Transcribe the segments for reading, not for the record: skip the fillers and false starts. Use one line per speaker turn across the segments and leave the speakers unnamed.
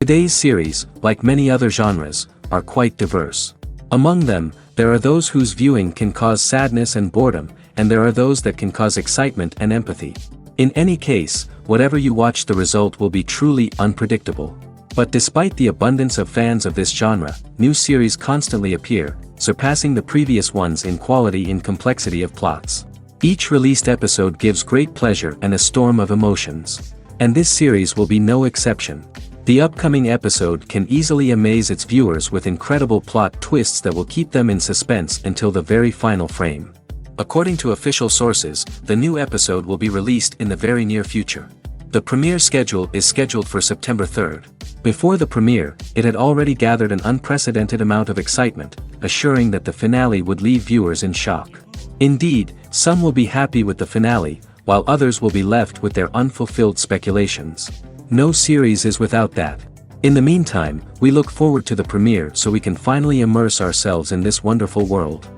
Today's series, like many other genres, are quite diverse. Among them, there are those whose viewing can cause sadness and boredom, and there are those that can cause excitement and empathy. In any case, whatever you watch, the result will be truly unpredictable. But despite the abundance of fans of this genre, new series constantly appear, surpassing the previous ones in quality and complexity of plots. Each released episode gives great pleasure and a storm of emotions. And this series will be no exception. The upcoming episode can easily amaze its viewers with incredible plot twists that will keep them in suspense until the very final frame. According to official sources, the new episode will be released in the very near future. The premiere schedule is scheduled for September 3rd. Before the premiere, it had already gathered an unprecedented amount of excitement, assuring that the finale would leave viewers in shock. Indeed, some will be happy with the finale, while others will be left with their unfulfilled speculations. No series is without that. In the meantime, we look forward to the premiere so we can finally immerse ourselves in this wonderful world.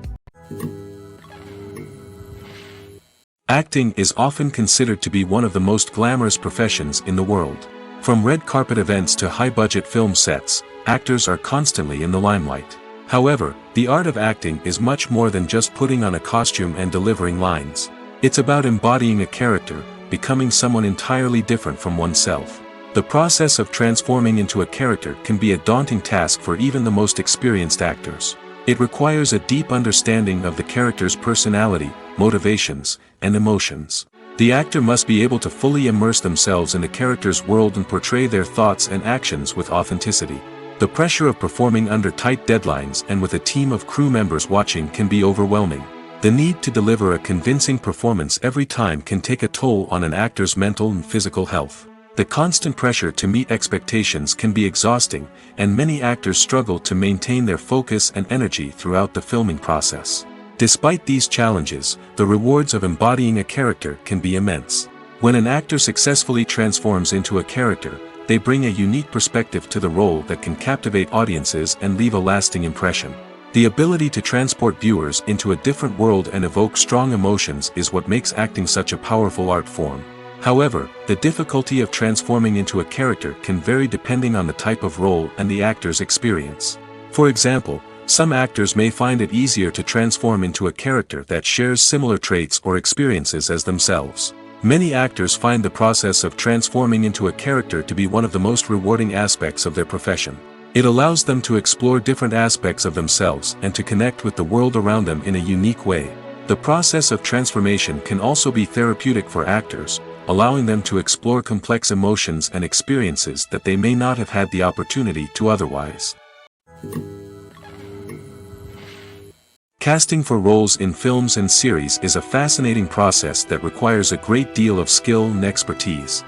Acting is often considered to be one of the most glamorous professions in the world. From red carpet events to high-budget film sets, actors are constantly in the limelight. However, the art of acting is much more than just putting on a costume and delivering lines. It's about embodying a character, becoming someone entirely different from oneself. The process of transforming into a character can be a daunting task for even the most experienced actors. It requires a deep understanding of the character's personality, motivations, and emotions. The actor must be able to fully immerse themselves in the character's world and portray their thoughts and actions with authenticity. The pressure of performing under tight deadlines and with a team of crew members watching can be overwhelming. The need to deliver a convincing performance every time can take a toll on an actor's mental and physical health. The constant pressure to meet expectations can be exhausting, and many actors struggle to maintain their focus and energy throughout the filming process. Despite these challenges, the rewards of embodying a character can be immense. When an actor successfully transforms into a character, they bring a unique perspective to the role that can captivate audiences and leave a lasting impression. The ability to transport viewers into a different world and evoke strong emotions is what makes acting such a powerful art form. However, the difficulty of transforming into a character can vary depending on the type of role and the actor's experience. For example, some actors may find it easier to transform into a character that shares similar traits or experiences as themselves. Many actors find the process of transforming into a character to be one of the most rewarding aspects of their profession. It allows them to explore different aspects of themselves and to connect with the world around them in a unique way. The process of transformation can also be therapeutic for actors, allowing them to explore complex emotions and experiences that they may not have had the opportunity to otherwise. Casting for roles in films and series is a fascinating process that requires a great deal of skill and expertise.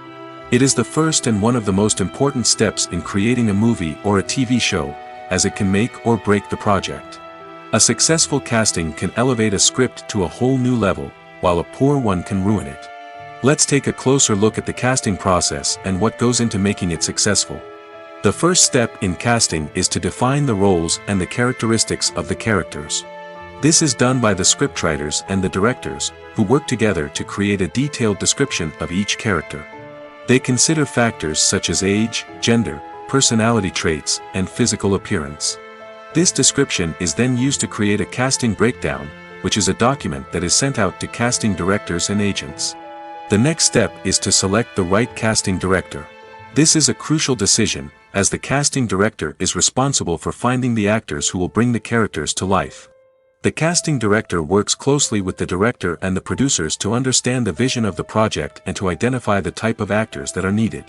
It is the first and one of the most important steps in creating a movie or a TV show, as it can make or break the project. A successful casting can elevate a script to a whole new level, while a poor one can ruin it. Let's take a closer look at the casting process and what goes into making it successful. The first step in casting is to define the roles and the characteristics of the characters. This is done by the scriptwriters and the directors, who work together to create a detailed description of each character. They consider factors such as age, gender, personality traits, and physical appearance. This description is then used to create a casting breakdown, which is a document that is sent out to casting directors and agents. The next step is to select the right casting director. This is a crucial decision, as the casting director is responsible for finding the actors who will bring the characters to life. The casting director works closely with the director and the producers to understand the vision of the project and to identify the type of actors that are needed.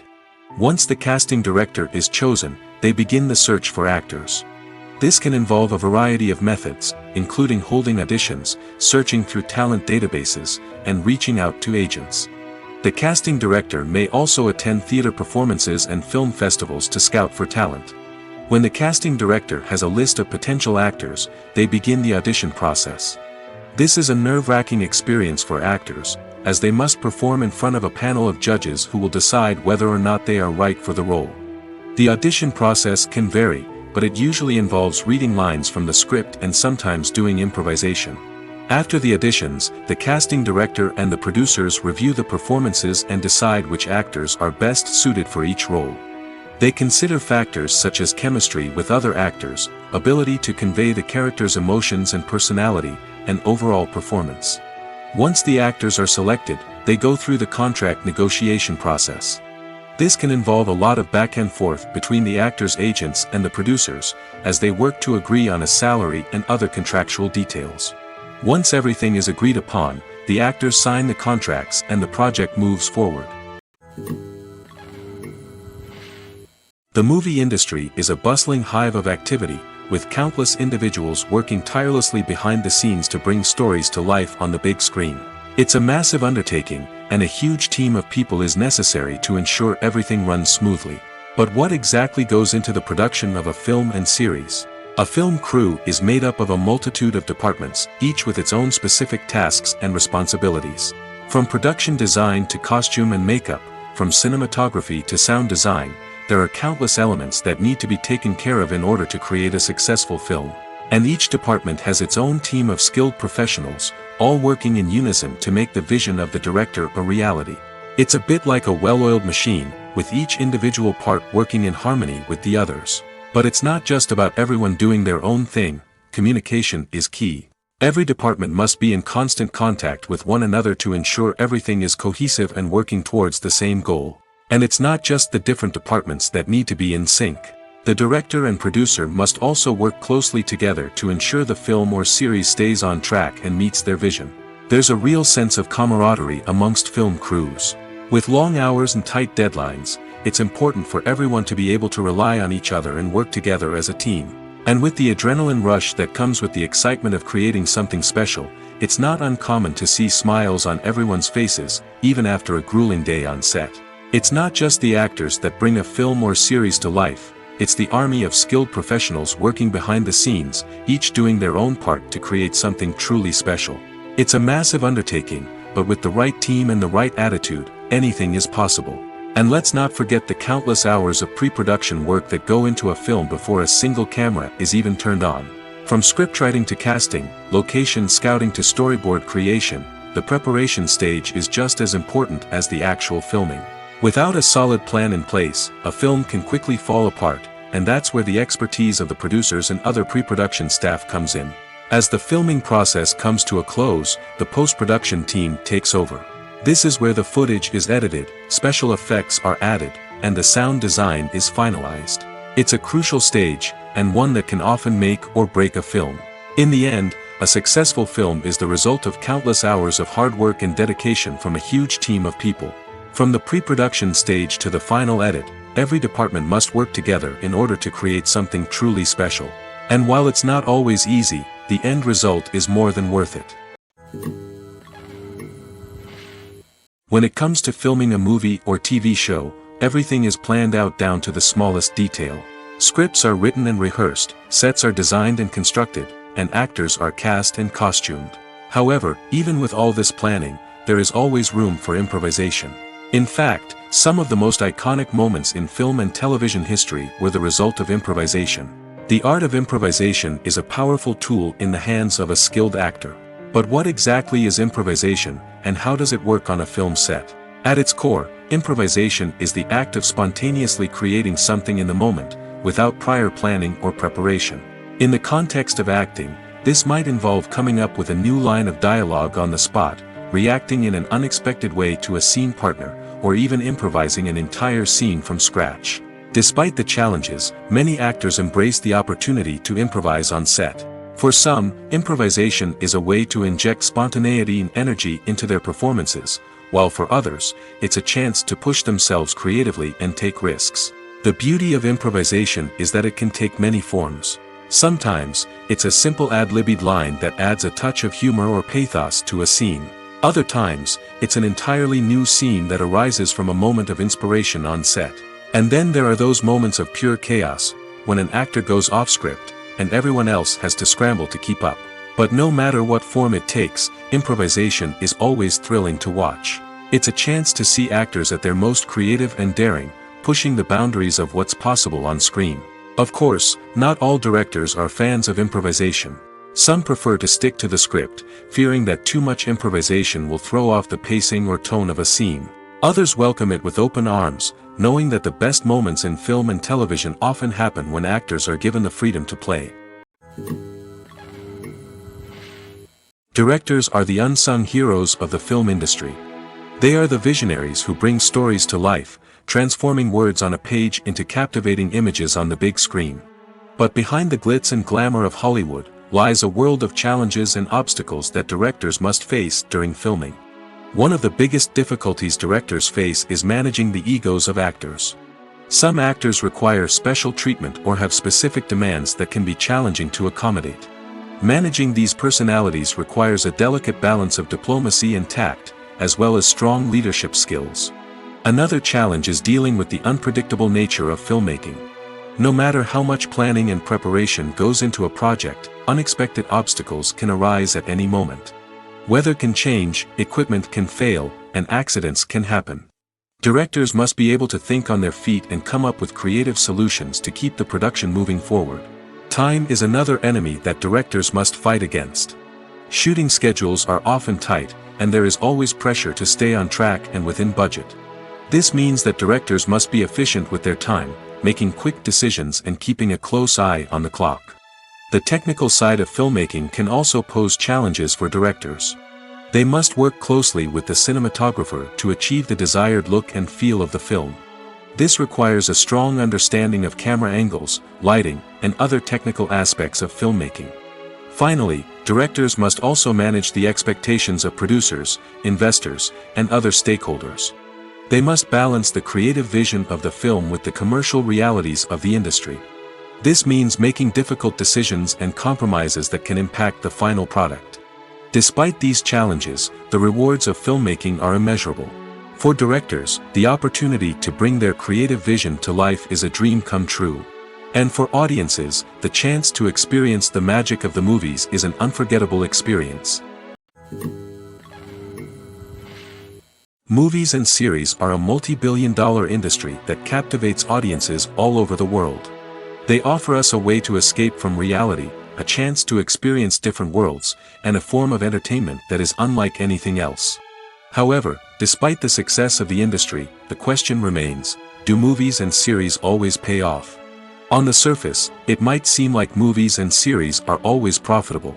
Once the casting director is chosen, they begin the search for actors. This can involve a variety of methods, including holding auditions, searching through talent databases, and reaching out to agents. The casting director may also attend theater performances and film festivals to scout for talent. When the casting director has a list of potential actors, they begin the audition process. This is a nerve-wracking experience for actors, as they must perform in front of a panel of judges who will decide whether or not they are right for the role. The audition process can vary, but it usually involves reading lines from the script and sometimes doing improvisation. After the auditions, the casting director and the producers review the performances and decide which actors are best suited for each role. They consider factors such as chemistry with other actors, ability to convey the character's emotions and personality, and overall performance. Once the actors are selected, they go through the contract negotiation process. This can involve a lot of back and forth between the actors' agents and the producers, as they work to agree on a salary and other contractual details. Once everything is agreed upon, the actors sign the contracts and the project moves forward. The movie industry is a bustling hive of activity, with countless individuals working tirelessly behind the scenes to bring stories to life on the big screen. It's a massive undertaking, and a huge team of people is necessary to ensure everything runs smoothly. But what exactly goes into the production of a film and series? A film crew is made up of a multitude of departments, each with its own specific tasks and responsibilities. From production design to costume and makeup, from cinematography to sound design, there are countless elements that need to be taken care of in order to create a successful film. And each department has its own team of skilled professionals, all working in unison to make the vision of the director a reality. It's a bit like a well-oiled machine, with each individual part working in harmony with the others. But it's not just about everyone doing their own thing, communication is key. Every department must be in constant contact with one another to ensure everything is cohesive and working towards the same goal. And it's not just the different departments that need to be in sync. The director and producer must also work closely together to ensure the film or series stays on track and meets their vision. There's a real sense of camaraderie amongst film crews. With long hours and tight deadlines, it's important for everyone to be able to rely on each other and work together as a team. And with the adrenaline rush that comes with the excitement of creating something special, it's not uncommon to see smiles on everyone's faces, even after a grueling day on set. It's not just the actors that bring a film or series to life, it's the army of skilled professionals working behind the scenes, each doing their own part to create something truly special. It's a massive undertaking, but with the right team and the right attitude, anything is possible. And let's not forget the countless hours of pre-production work that go into a film before a single camera is even turned on. From scriptwriting to casting, location scouting to storyboard creation, the preparation stage is just as important as the actual filming. Without a solid plan in place, a film can quickly fall apart, and that's where the expertise of the producers and other pre-production staff comes in. As the filming process comes to a close, the post-production team takes over. This is where the footage is edited, special effects are added, and the sound design is finalized. It's a crucial stage, and one that can often make or break a film. In the end, a successful film is the result of countless hours of hard work and dedication from a huge team of people. From the pre-production stage to the final edit, every department must work together in order to create something truly special. And while it's not always easy, the end result is more than worth it. When it comes to filming a movie or TV show, everything is planned out down to the smallest detail. Scripts are written and rehearsed, sets are designed and constructed, and actors are cast and costumed. However, even with all this planning, there is always room for improvisation. In fact, some of the most iconic moments in film and television history were the result of improvisation. The art of improvisation is a powerful tool in the hands of a skilled actor. But what exactly is improvisation, and how does it work on a film set? At its core, improvisation is the act of spontaneously creating something in the moment, without prior planning or preparation. In the context of acting, this might involve coming up with a new line of dialogue on the spot, reacting in an unexpected way to a scene partner, or even improvising an entire scene from scratch. Despite the challenges, many actors embrace the opportunity to improvise on set. For some, improvisation is a way to inject spontaneity and energy into their performances, while for others, it's a chance to push themselves creatively and take risks. The beauty of improvisation is that it can take many forms. Sometimes, it's a simple ad-libbed line that adds a touch of humor or pathos to a scene. Other times, it's an entirely new scene that arises from a moment of inspiration on set. And then there are those moments of pure chaos, when an actor goes off script, and everyone else has to scramble to keep up. But no matter what form it takes, improvisation is always thrilling to watch. It's a chance to see actors at their most creative and daring, pushing the boundaries of what's possible on screen. Of course, not all directors are fans of improvisation. Some prefer to stick to the script, fearing that too much improvisation will throw off the pacing or tone of a scene. Others welcome it with open arms, knowing that the best moments in film and television often happen when actors are given the freedom to play. Directors are the unsung heroes of the film industry. They are the visionaries who bring stories to life, transforming words on a page into captivating images on the big screen. But behind the glitz and glamour of Hollywood, lies a world of challenges and obstacles that directors must face during filming. One of the biggest difficulties directors face is managing the egos of actors. Some actors require special treatment or have specific demands that can be challenging to accommodate. Managing these personalities requires a delicate balance of diplomacy and tact, as well as strong leadership skills. Another challenge is dealing with the unpredictable nature of filmmaking. No matter how much planning and preparation goes into a project, unexpected obstacles can arise at any moment. Weather can change, equipment can fail, and accidents can happen. Directors must be able to think on their feet and come up with creative solutions to keep the production moving forward. Time is another enemy that directors must fight against. Shooting schedules are often tight, and there is always pressure to stay on track and within budget. This means that directors must be efficient with their time, making quick decisions and keeping a close eye on the clock. The technical side of filmmaking can also pose challenges for directors. They must work closely with the cinematographer to achieve the desired look and feel of the film. This requires a strong understanding of camera angles, lighting, and other technical aspects of filmmaking. Finally, directors must also manage the expectations of producers, investors, and other stakeholders. They must balance the creative vision of the film with the commercial realities of the industry. This means making difficult decisions and compromises that can impact the final product. Despite these challenges, the rewards of filmmaking are immeasurable. For directors, the opportunity to bring their creative vision to life is a dream come true. And for audiences, the chance to experience the magic of the movies is an unforgettable experience. Movies and series are a multi-billion-dollar industry that captivates audiences all over the world. They offer us a way to escape from reality, a chance to experience different worlds, and a form of entertainment that is unlike anything else. However, despite the success of the industry, the question remains, do movies and series always pay off? On the surface, it might seem like movies and series are always profitable.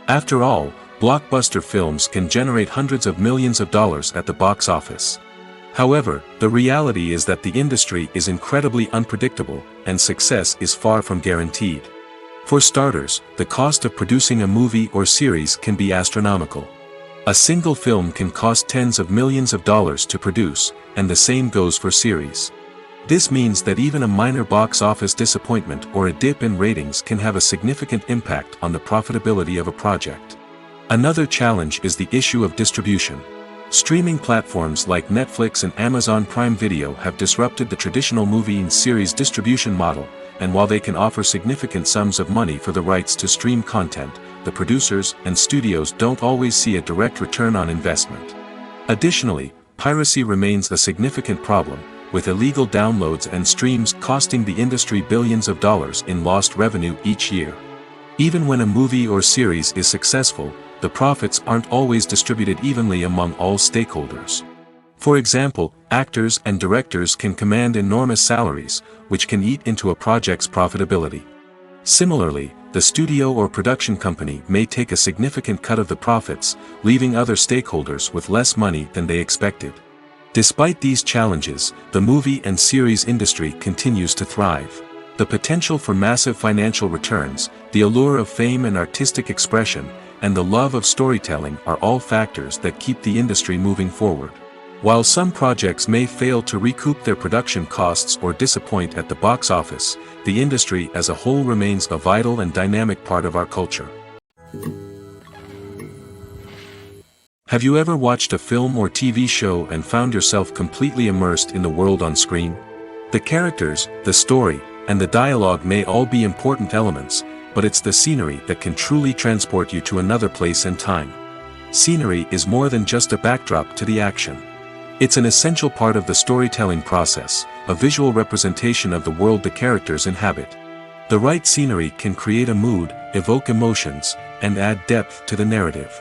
After all, blockbuster films can generate hundreds of millions of dollars at the box office. However, the reality is that the industry is incredibly unpredictable, and success is far from guaranteed. For starters, the cost of producing a movie or series can be astronomical. A single film can cost tens of millions of dollars to produce, and the same goes for series. This means that even a minor box office disappointment or a dip in ratings can have a significant impact on the profitability of a project. Another challenge is the issue of distribution. Streaming platforms like Netflix and Amazon Prime Video have disrupted the traditional movie and series distribution model, and while they can offer significant sums of money for the rights to stream content, the producers and studios don't always see a direct return on investment. Additionally, piracy remains a significant problem, with illegal downloads and streams costing the industry billions of dollars in lost revenue each year. Even when a movie or series is successful, the profits aren't always distributed evenly among all stakeholders. For example, actors and directors can command enormous salaries, which can eat into a project's profitability. Similarly, the studio or production company may take a significant cut of the profits, leaving other stakeholders with less money than they expected. Despite these challenges, the movie and series industry continues to thrive. The potential for massive financial returns, the allure of fame and artistic expression, and the love of storytelling are all factors that keep the industry moving forward. While some projects may fail to recoup their production costs or disappoint at the box office, the industry as a whole remains a vital and dynamic part of our culture. Have you ever watched a film or TV show and found yourself completely immersed in the world on screen? The characters, the story, and the dialogue may all be important elements, but it's the scenery that can truly transport you to another place and time. Scenery is more than just a backdrop to the action. It's an essential part of the storytelling process, a visual representation of the world the characters inhabit. The right scenery can create a mood, evoke emotions, and add depth to the narrative.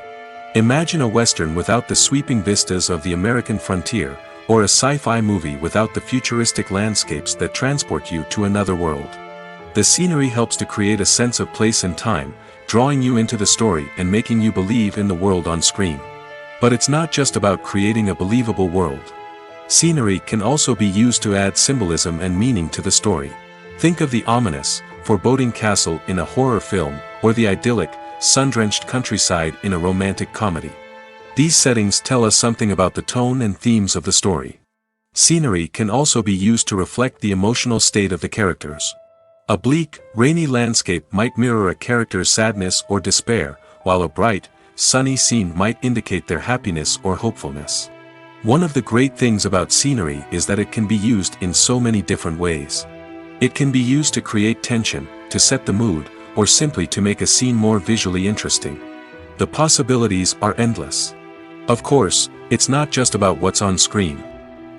Imagine a Western without the sweeping vistas of the American frontier, or a sci-fi movie without the futuristic landscapes that transport you to another world. The scenery helps to create a sense of place and time, drawing you into the story and making you believe in the world on screen. But it's not just about creating a believable world. Scenery can also be used to add symbolism and meaning to the story. Think of the ominous, foreboding castle in a horror film, or the idyllic, sun-drenched countryside in a romantic comedy. These settings tell us something about the tone and themes of the story. Scenery can also be used to reflect the emotional state of the characters. A bleak, rainy landscape might mirror a character's sadness or despair, while a bright, sunny scene might indicate their happiness or hopefulness. One of the great things about scenery is that it can be used in so many different ways. It can be used to create tension, to set the mood, or simply to make a scene more visually interesting. The possibilities are endless. Of course, it's not just about what's on screen.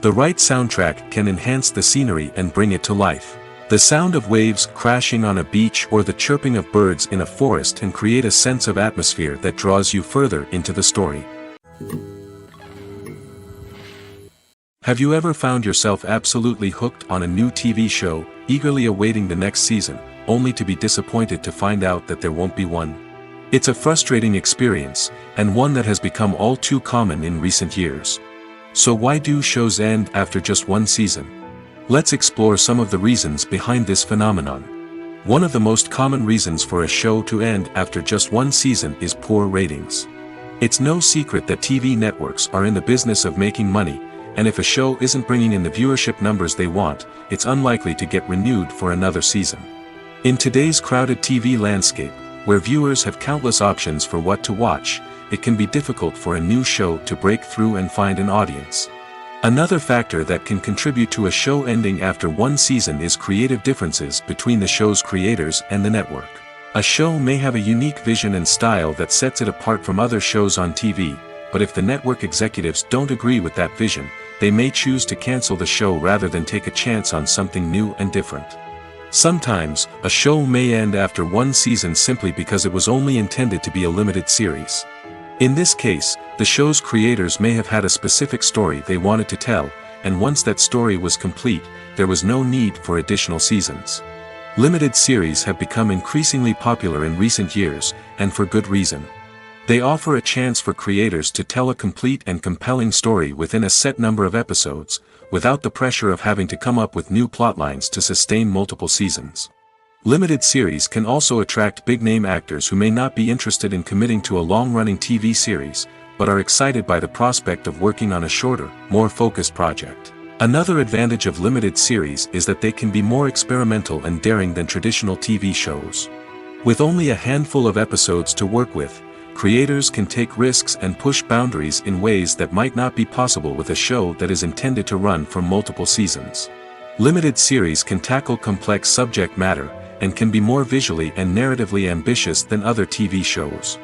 The right soundtrack can enhance the scenery and bring it to life. The sound of waves crashing on a beach or the chirping of birds in a forest can create a sense of atmosphere that draws you further into the story. Have you ever found yourself absolutely hooked on a new TV show, eagerly awaiting the next season, only to be disappointed to find out that there won't be one? It's a frustrating experience, and one that has become all too common in recent years. So why do shows end after just one season? Let's explore some of the reasons behind this phenomenon. One of the most common reasons for a show to end after just one season is poor ratings. It's no secret that TV networks are in the business of making money, and if a show isn't bringing in the viewership numbers they want, it's unlikely to get renewed for another season. In today's crowded TV landscape, where viewers have countless options for what to watch, it can be difficult for a new show to break through and find an audience. Another factor that can contribute to a show ending after one season is creative differences between the show's creators and the network. A show may have a unique vision and style that sets it apart from other shows on TV, but if the network executives don't agree with that vision, they may choose to cancel the show rather than take a chance on something new and different. Sometimes, a show may end after one season simply because it was only intended to be a limited series. In this case, the show's creators may have had a specific story they wanted to tell, and once that story was complete, there was no need for additional seasons. Limited series have become increasingly popular in recent years, and for good reason. They offer a chance for creators to tell a complete and compelling story within a set number of episodes, without the pressure of having to come up with new plotlines to sustain multiple seasons. Limited series can also attract big-name actors who may not be interested in committing to a long-running TV series, but are excited by the prospect of working on a shorter, more focused project. Another advantage of limited series is that they can be more experimental and daring than traditional TV shows. With only a handful of episodes to work with, creators can take risks and push boundaries in ways that might not be possible with a show that is intended to run for multiple seasons. Limited series can tackle complex subject matter, and can be more visually and narratively ambitious than other TV shows.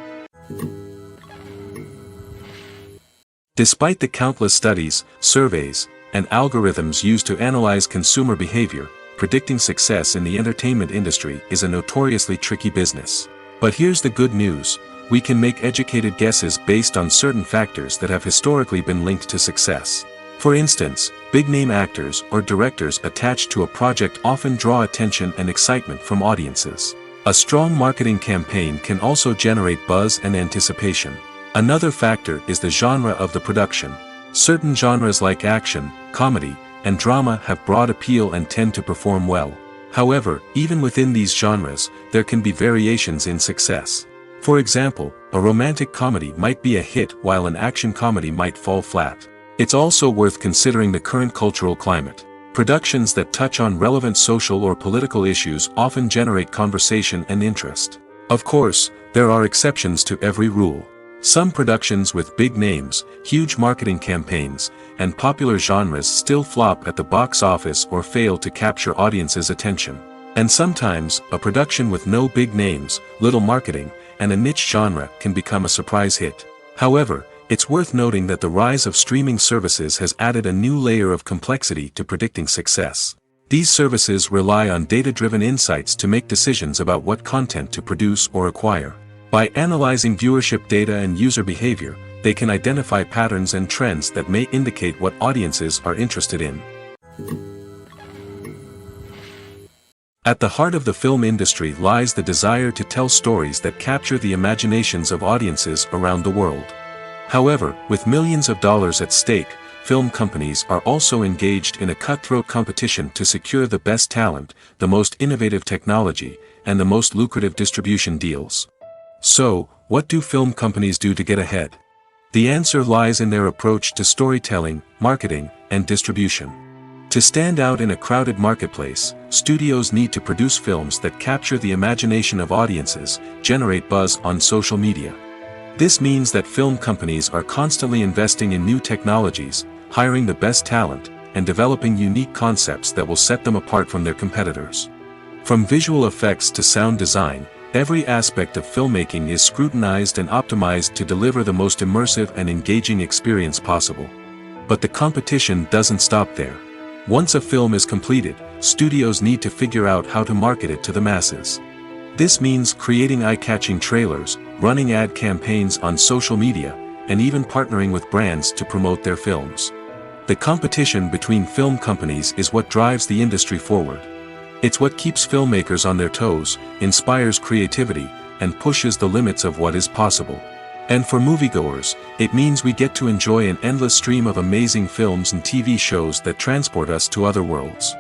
Despite the countless studies, surveys, and algorithms used to analyze consumer behavior, predicting success in the entertainment industry is a notoriously tricky business. But here's the good news: we can make educated guesses based on certain factors that have historically been linked to success. For instance, big-name actors or directors attached to a project often draw attention and excitement from audiences. A strong marketing campaign can also generate buzz and anticipation. Another factor is the genre of the production. Certain genres like action, comedy, and drama have broad appeal and tend to perform well. However, even within these genres, there can be variations in success. For example, a romantic comedy might be a hit while an action comedy might fall flat. It's also worth considering the current cultural climate. Productions that touch on relevant social or political issues often generate conversation and interest. Of course, there are exceptions to every rule. Some productions with big names, huge marketing campaigns, and popular genres still flop at the box office or fail to capture audiences' attention. And sometimes, a production with no big names, little marketing, and a niche genre can become a surprise hit. However, it's worth noting that the rise of streaming services has added a new layer of complexity to predicting success. These services rely on data-driven insights to make decisions about what content to produce or acquire. By analyzing viewership data and user behavior, they can identify patterns and trends that may indicate what audiences are interested in. At the heart of the film industry lies the desire to tell stories that capture the imaginations of audiences around the world. However, with millions of dollars at stake, film companies are also engaged in a cutthroat competition to secure the best talent, the most innovative technology, and the most lucrative distribution deals. So, what do film companies do to get ahead? The answer lies in their approach to storytelling, marketing, and distribution. To stand out in a crowded marketplace, studios need to produce films that capture the imagination of audiences, generate buzz on social media. This means that film companies are constantly investing in new technologies, hiring the best talent, and developing unique concepts that will set them apart from their competitors. From visual effects to sound design, every aspect of filmmaking is scrutinized and optimized to deliver the most immersive and engaging experience possible. But the competition doesn't stop there. Once a film is completed, studios need to figure out how to market it to the masses. This means creating eye-catching trailers, running ad campaigns on social media, and even partnering with brands to promote their films. The competition between film companies is what drives the industry forward. It's what keeps filmmakers on their toes, inspires creativity, and pushes the limits of what is possible. And for moviegoers, it means we get to enjoy an endless stream of amazing films and TV shows that transport us to other worlds.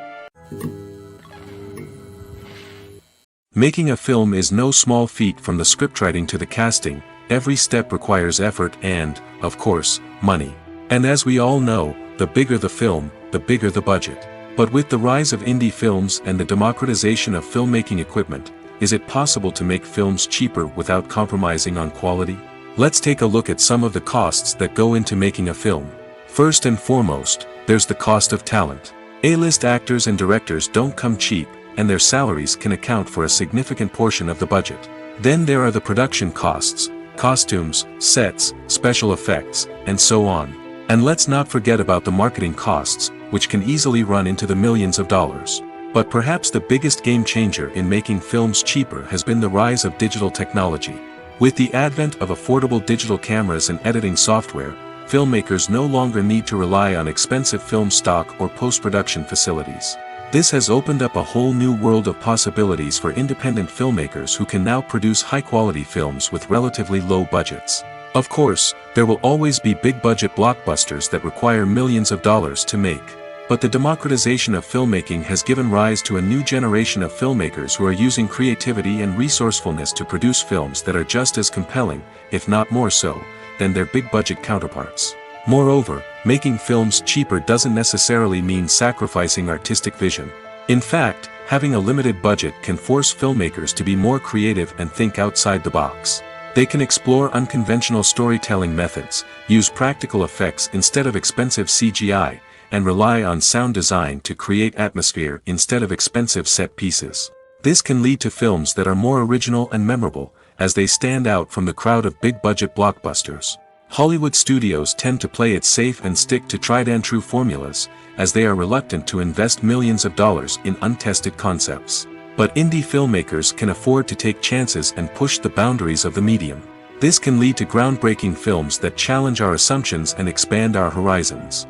Making a film is no small feat. From the scriptwriting to the casting, every step requires effort and, of course, money. And as we all know, the bigger the film, the bigger the budget. But with the rise of indie films and the democratization of filmmaking equipment, is it possible to make films cheaper without compromising on quality? Let's take a look at some of the costs that go into making a film. First and foremost, there's the cost of talent. A-list actors and directors don't come cheap, and their salaries can account for a significant portion of the budget. Then there are the production costs, costumes, sets, special effects, and so on. And let's not forget about the marketing costs, which can easily run into the millions of dollars. But perhaps the biggest game changer in making films cheaper has been the rise of digital technology. With the advent of affordable digital cameras and editing software, filmmakers no longer need to rely on expensive film stock or post-production facilities. This has opened up a whole new world of possibilities for independent filmmakers who can now produce high-quality films with relatively low budgets. Of course, there will always be big-budget blockbusters that require millions of dollars to make. But the democratization of filmmaking has given rise to a new generation of filmmakers who are using creativity and resourcefulness to produce films that are just as compelling, if not more so, than their big-budget counterparts. Moreover, making films cheaper doesn't necessarily mean sacrificing artistic vision. In fact, having a limited budget can force filmmakers to be more creative and think outside the box. They can explore unconventional storytelling methods, use practical effects instead of expensive CGI, and rely on sound design to create atmosphere instead of expensive set pieces. This can lead to films that are more original and memorable, as they stand out from the crowd of big-budget blockbusters. Hollywood studios tend to play it safe and stick to tried-and-true formulas, as they are reluctant to invest millions of dollars in untested concepts. But indie filmmakers can afford to take chances and push the boundaries of the medium. This can lead to groundbreaking films that challenge our assumptions and expand our horizons.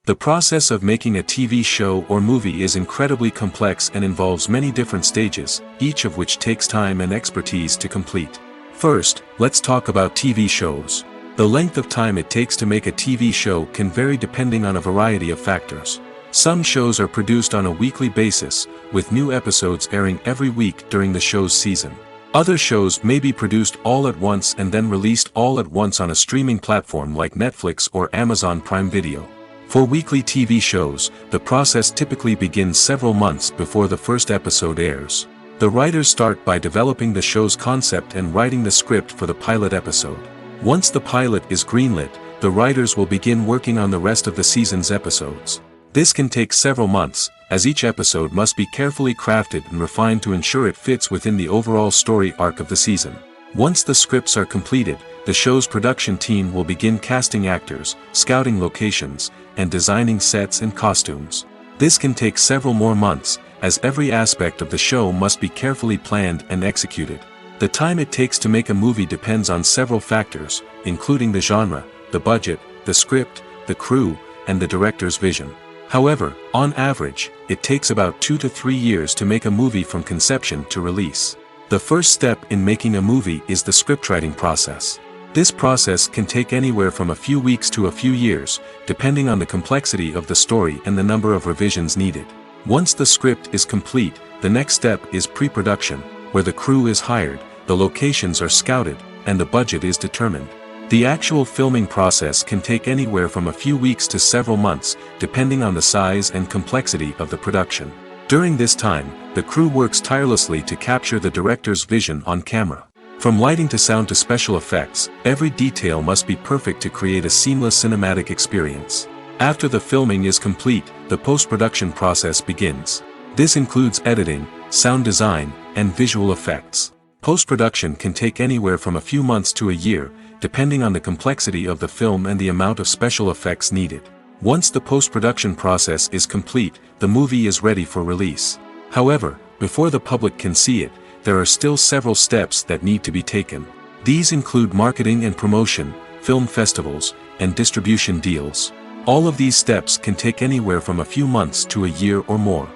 The process of making a TV show or movie is incredibly complex and involves many different stages, each of which takes time and expertise to complete. First, let's talk about TV shows. The length of time it takes to make a TV show can vary depending on a variety of factors. Some shows are produced on a weekly basis, with new episodes airing every week during the show's season. Other shows may be produced all at once and then released all at once on a streaming platform like Netflix or Amazon Prime Video. For weekly TV shows, the process typically begins several months before the first episode airs. The writers start by developing the show's concept and writing the script for the pilot episode. Once the pilot is greenlit, the writers will begin working on the rest of the season's episodes. This can take several months, as each episode must be carefully crafted and refined to ensure it fits within the overall story arc of the season. Once the scripts are completed, the show's production team will begin casting actors, scouting locations, and designing sets and costumes. This can take several more months, as every aspect of the show must be carefully planned and executed. The time it takes to make a movie depends on several factors, including the genre, the budget, the script, the crew, and the director's vision. However, on average, it takes about 2 to 3 years to make a movie from conception to release. The first step in making a movie is the scriptwriting process. This process can take anywhere from a few weeks to a few years, depending on the complexity of the story and the number of revisions needed. Once the script is complete, the next step is pre-production, where the crew is hired, the locations are scouted, and the budget is determined. The actual filming process can take anywhere from a few weeks to several months, depending on the size and complexity of the production. During this time, the crew works tirelessly to capture the director's vision on camera. From lighting to sound to special effects, every detail must be perfect to create a seamless cinematic experience. After the filming is complete, the post-production process begins. This includes editing, sound design, and visual effects. Post-production can take anywhere from a few months to a year, depending on the complexity of the film and the amount of special effects needed. Once the post-production process is complete, the movie is ready for release. However, before the public can see it, there are still several steps that need to be taken. These include marketing and promotion, film festivals, and distribution deals. All of these steps can take anywhere from a few months to a year or more.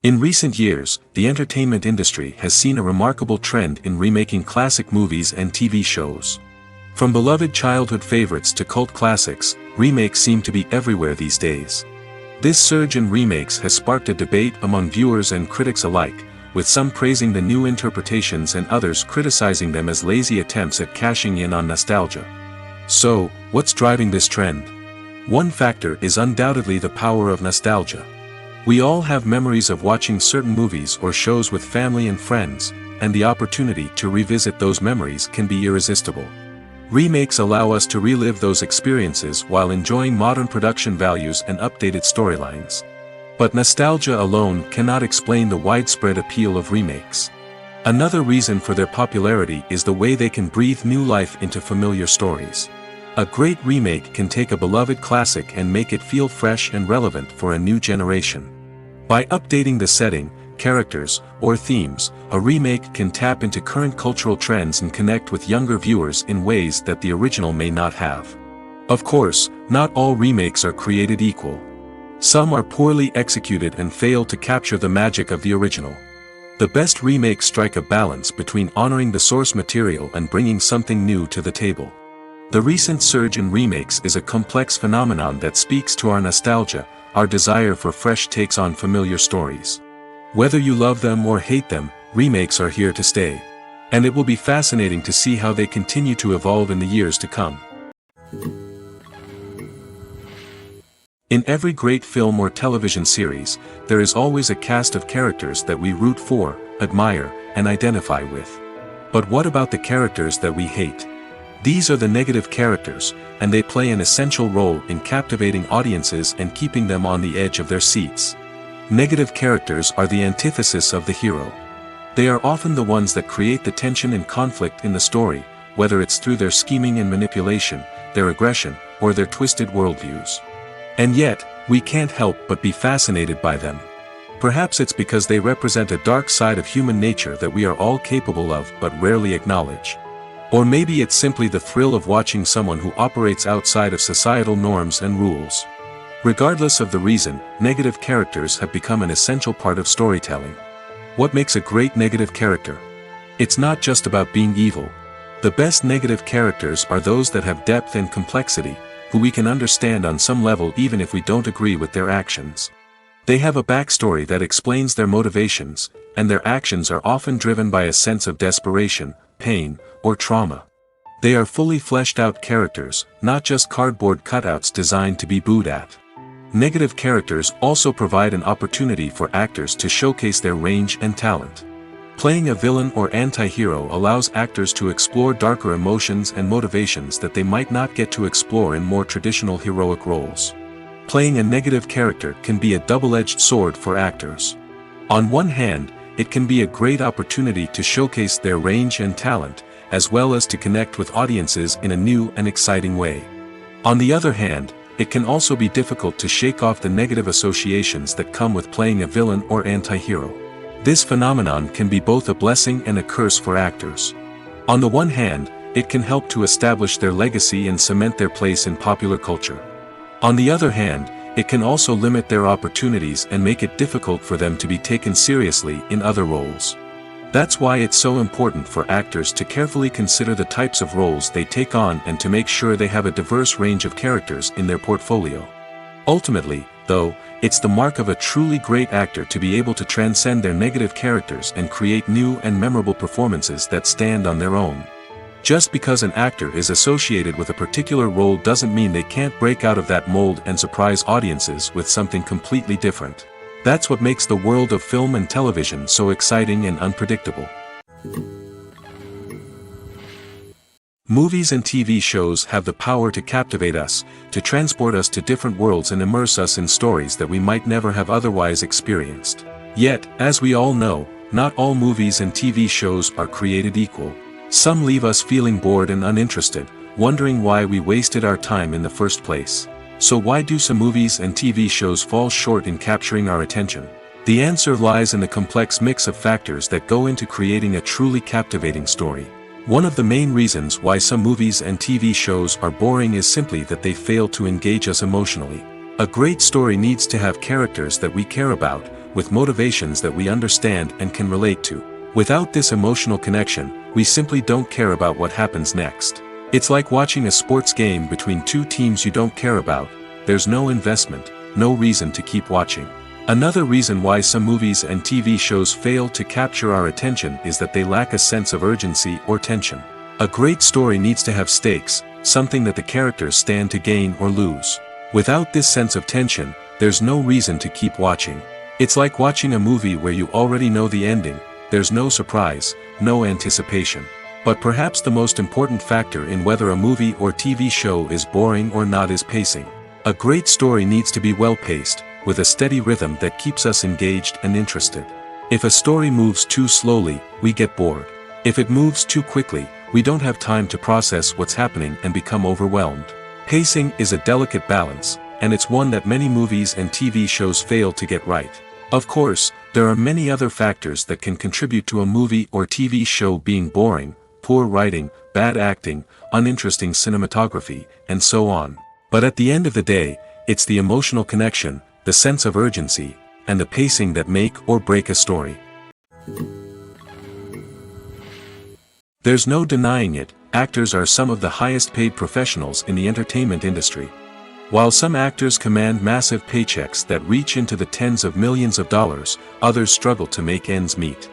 In recent years, the entertainment industry has seen a remarkable trend in remaking classic movies and TV shows. From beloved childhood favorites to cult classics, remakes seem to be everywhere these days. This surge in remakes has sparked a debate among viewers and critics alike, with some praising the new interpretations and others criticizing them as lazy attempts at cashing in on nostalgia. So, what's driving this trend? One factor is undoubtedly the power of nostalgia. We all have memories of watching certain movies or shows with family and friends, and the opportunity to revisit those memories can be irresistible. Remakes allow us to relive those experiences while enjoying modern production values and updated storylines. But nostalgia alone cannot explain the widespread appeal of remakes. Another reason for their popularity is the way they can breathe new life into familiar stories. A great remake can take a beloved classic and make it feel fresh and relevant for a new generation. By updating the setting, characters, or themes, a remake can tap into current cultural trends and connect with younger viewers in ways that the original may not have. Of course, not all remakes are created equal. Some are poorly executed and fail to capture the magic of the original. The best remakes strike a balance between honoring the source material and bringing something new to the table. The recent surge in remakes is a complex phenomenon that speaks to our nostalgia, our desire for fresh takes on familiar stories. Whether you love them or hate them, remakes are here to stay. And it will be fascinating to see how they continue to evolve in the years to come. In every great film or television series, there is always a cast of characters that we root for, admire, and identify with. But what about the characters that we hate? These are the negative characters, and they play an essential role in captivating audiences and keeping them on the edge of their seats. Negative characters are the antithesis of the hero. They are often the ones that create the tension and conflict in the story, whether it's through their scheming and manipulation, their aggression, or their twisted worldviews. And yet, we can't help but be fascinated by them. Perhaps it's because they represent a dark side of human nature that we are all capable of but rarely acknowledge. Or maybe it's simply the thrill of watching someone who operates outside of societal norms and rules. Regardless of the reason, negative characters have become an essential part of storytelling. What makes a great negative character? It's not just about being evil. The best negative characters are those that have depth and complexity, who we can understand on some level even if we don't agree with their actions. They have a backstory that explains their motivations, and their actions are often driven by a sense of desperation, pain, or trauma. They are fully fleshed out characters, not just cardboard cutouts designed to be booed at. Negative characters also provide an opportunity for actors to showcase their range and talent. Playing a villain or anti-hero allows actors to explore darker emotions and motivations that they might not get to explore in more traditional heroic roles. Playing a negative character can be a double-edged sword for actors. On one hand, it can be a great opportunity to showcase their range and talent, as well as to connect with audiences in a new and exciting way. On the other hand, it can also be difficult to shake off the negative associations that come with playing a villain or anti-hero. This phenomenon can be both a blessing and a curse for actors. On the one hand, it can help to establish their legacy and cement their place in popular culture. On the other hand, it can also limit their opportunities and make it difficult for them to be taken seriously in other roles. That's why it's so important for actors to carefully consider the types of roles they take on and to make sure they have a diverse range of characters in their portfolio. Ultimately, though, it's the mark of a truly great actor to be able to transcend their negative characters and create new and memorable performances that stand on their own. Just because an actor is associated with a particular role doesn't mean they can't break out of that mold and surprise audiences with something completely different. That's what makes the world of film and television so exciting and unpredictable. Movies and TV shows have the power to captivate us, to transport us to different worlds and immerse us in stories that we might never have otherwise experienced. Yet, as we all know, not all movies and TV shows are created equal. Some leave us feeling bored and uninterested, wondering why we wasted our time in the first place. So why do some movies and TV shows fall short in capturing our attention? The answer lies in the complex mix of factors that go into creating a truly captivating story. One of the main reasons why some movies and TV shows are boring is simply that they fail to engage us emotionally. A great story needs to have characters that we care about, with motivations that we understand and can relate to. Without this emotional connection, we simply don't care about what happens next. It's like watching a sports game between two teams you don't care about. There's no investment, no reason to keep watching. Another reason why some movies and TV shows fail to capture our attention is that they lack a sense of urgency or tension. A great story needs to have stakes, something that the characters stand to gain or lose. Without this sense of tension, there's no reason to keep watching. It's like watching a movie where you already know the ending. There's no surprise, no anticipation. But perhaps the most important factor in whether a movie or TV show is boring or not is pacing. A great story needs to be well-paced, with a steady rhythm that keeps us engaged and interested. If a story moves too slowly, we get bored. If it moves too quickly, we don't have time to process what's happening and become overwhelmed. Pacing is a delicate balance, and it's one that many movies and TV shows fail to get right. Of course, there are many other factors that can contribute to a movie or TV show being boring: poor writing, bad acting, uninteresting cinematography, and so on. But at the end of the day, it's the emotional connection, the sense of urgency, and the pacing that make or break a story. There's no denying it, actors are some of the highest paid professionals in the entertainment industry. While some actors command massive paychecks that reach into the tens of millions of dollars, others struggle to make ends meet.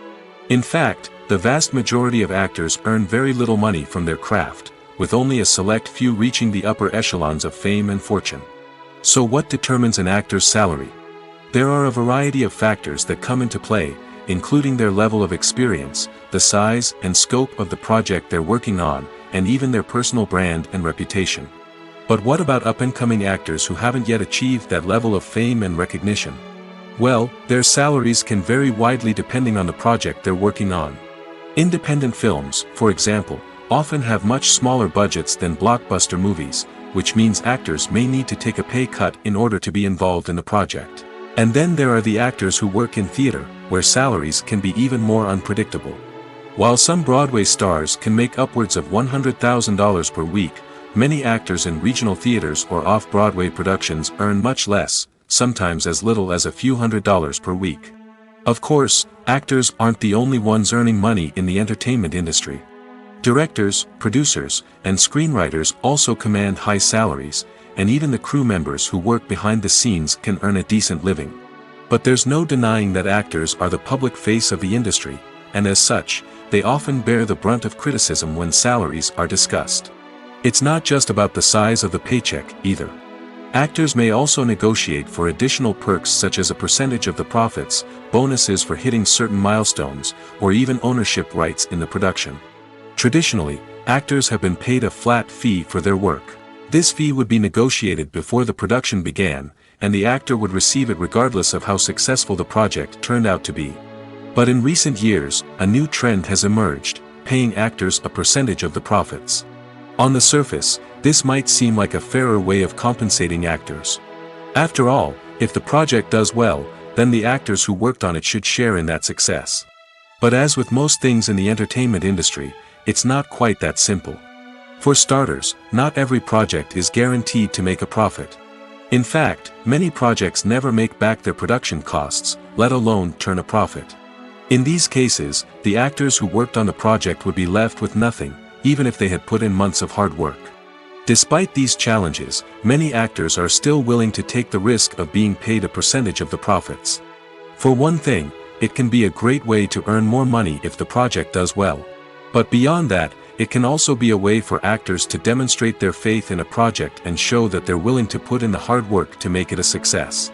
In fact, the vast majority of actors earn very little money from their craft, with only a select few reaching the upper echelons of fame and fortune. So what determines an actor's salary? There are a variety of factors that come into play, including their level of experience, the size and scope of the project they're working on, and even their personal brand and reputation. But what about up-and-coming actors who haven't yet achieved that level of fame and recognition? Well, their salaries can vary widely depending on the project they're working on. Independent films, for example, often have much smaller budgets than blockbuster movies, which means actors may need to take a pay cut in order to be involved in the project. And then there are the actors who work in theater, where salaries can be even more unpredictable. While some Broadway stars can make upwards of $100,000 per week, many actors in regional theaters or off-Broadway productions earn much less, sometimes as little as a few $100s per week. Of course, actors aren't the only ones earning money in the entertainment industry. Directors, producers, and screenwriters also command high salaries, and even the crew members who work behind the scenes can earn a decent living. But there's no denying that actors are the public face of the industry, and as such, they often bear the brunt of criticism when salaries are discussed. It's not just about the size of the paycheck, either. Actors may also negotiate for additional perks such as a percentage of the profits, bonuses for hitting certain milestones, or even ownership rights in the production. Traditionally, actors have been paid a flat fee for their work. This fee would be negotiated before the production began, and the actor would receive it regardless of how successful the project turned out to be. But in recent years, a new trend has emerged, paying actors a percentage of the profits. On the surface, this might seem like a fairer way of compensating actors. After all, if the project does well, then the actors who worked on it should share in that success. But as with most things in the entertainment industry, it's not quite that simple. For starters, not every project is guaranteed to make a profit. In fact, many projects never make back their production costs, let alone turn a profit. In these cases, the actors who worked on the project would be left with nothing, even if they had put in months of hard work. Despite these challenges, many actors are still willing to take the risk of being paid a percentage of the profits. For one thing, it can be a great way to earn more money if the project does well. But beyond that, it can also be a way for actors to demonstrate their faith in a project and show that they're willing to put in the hard work to make it a success.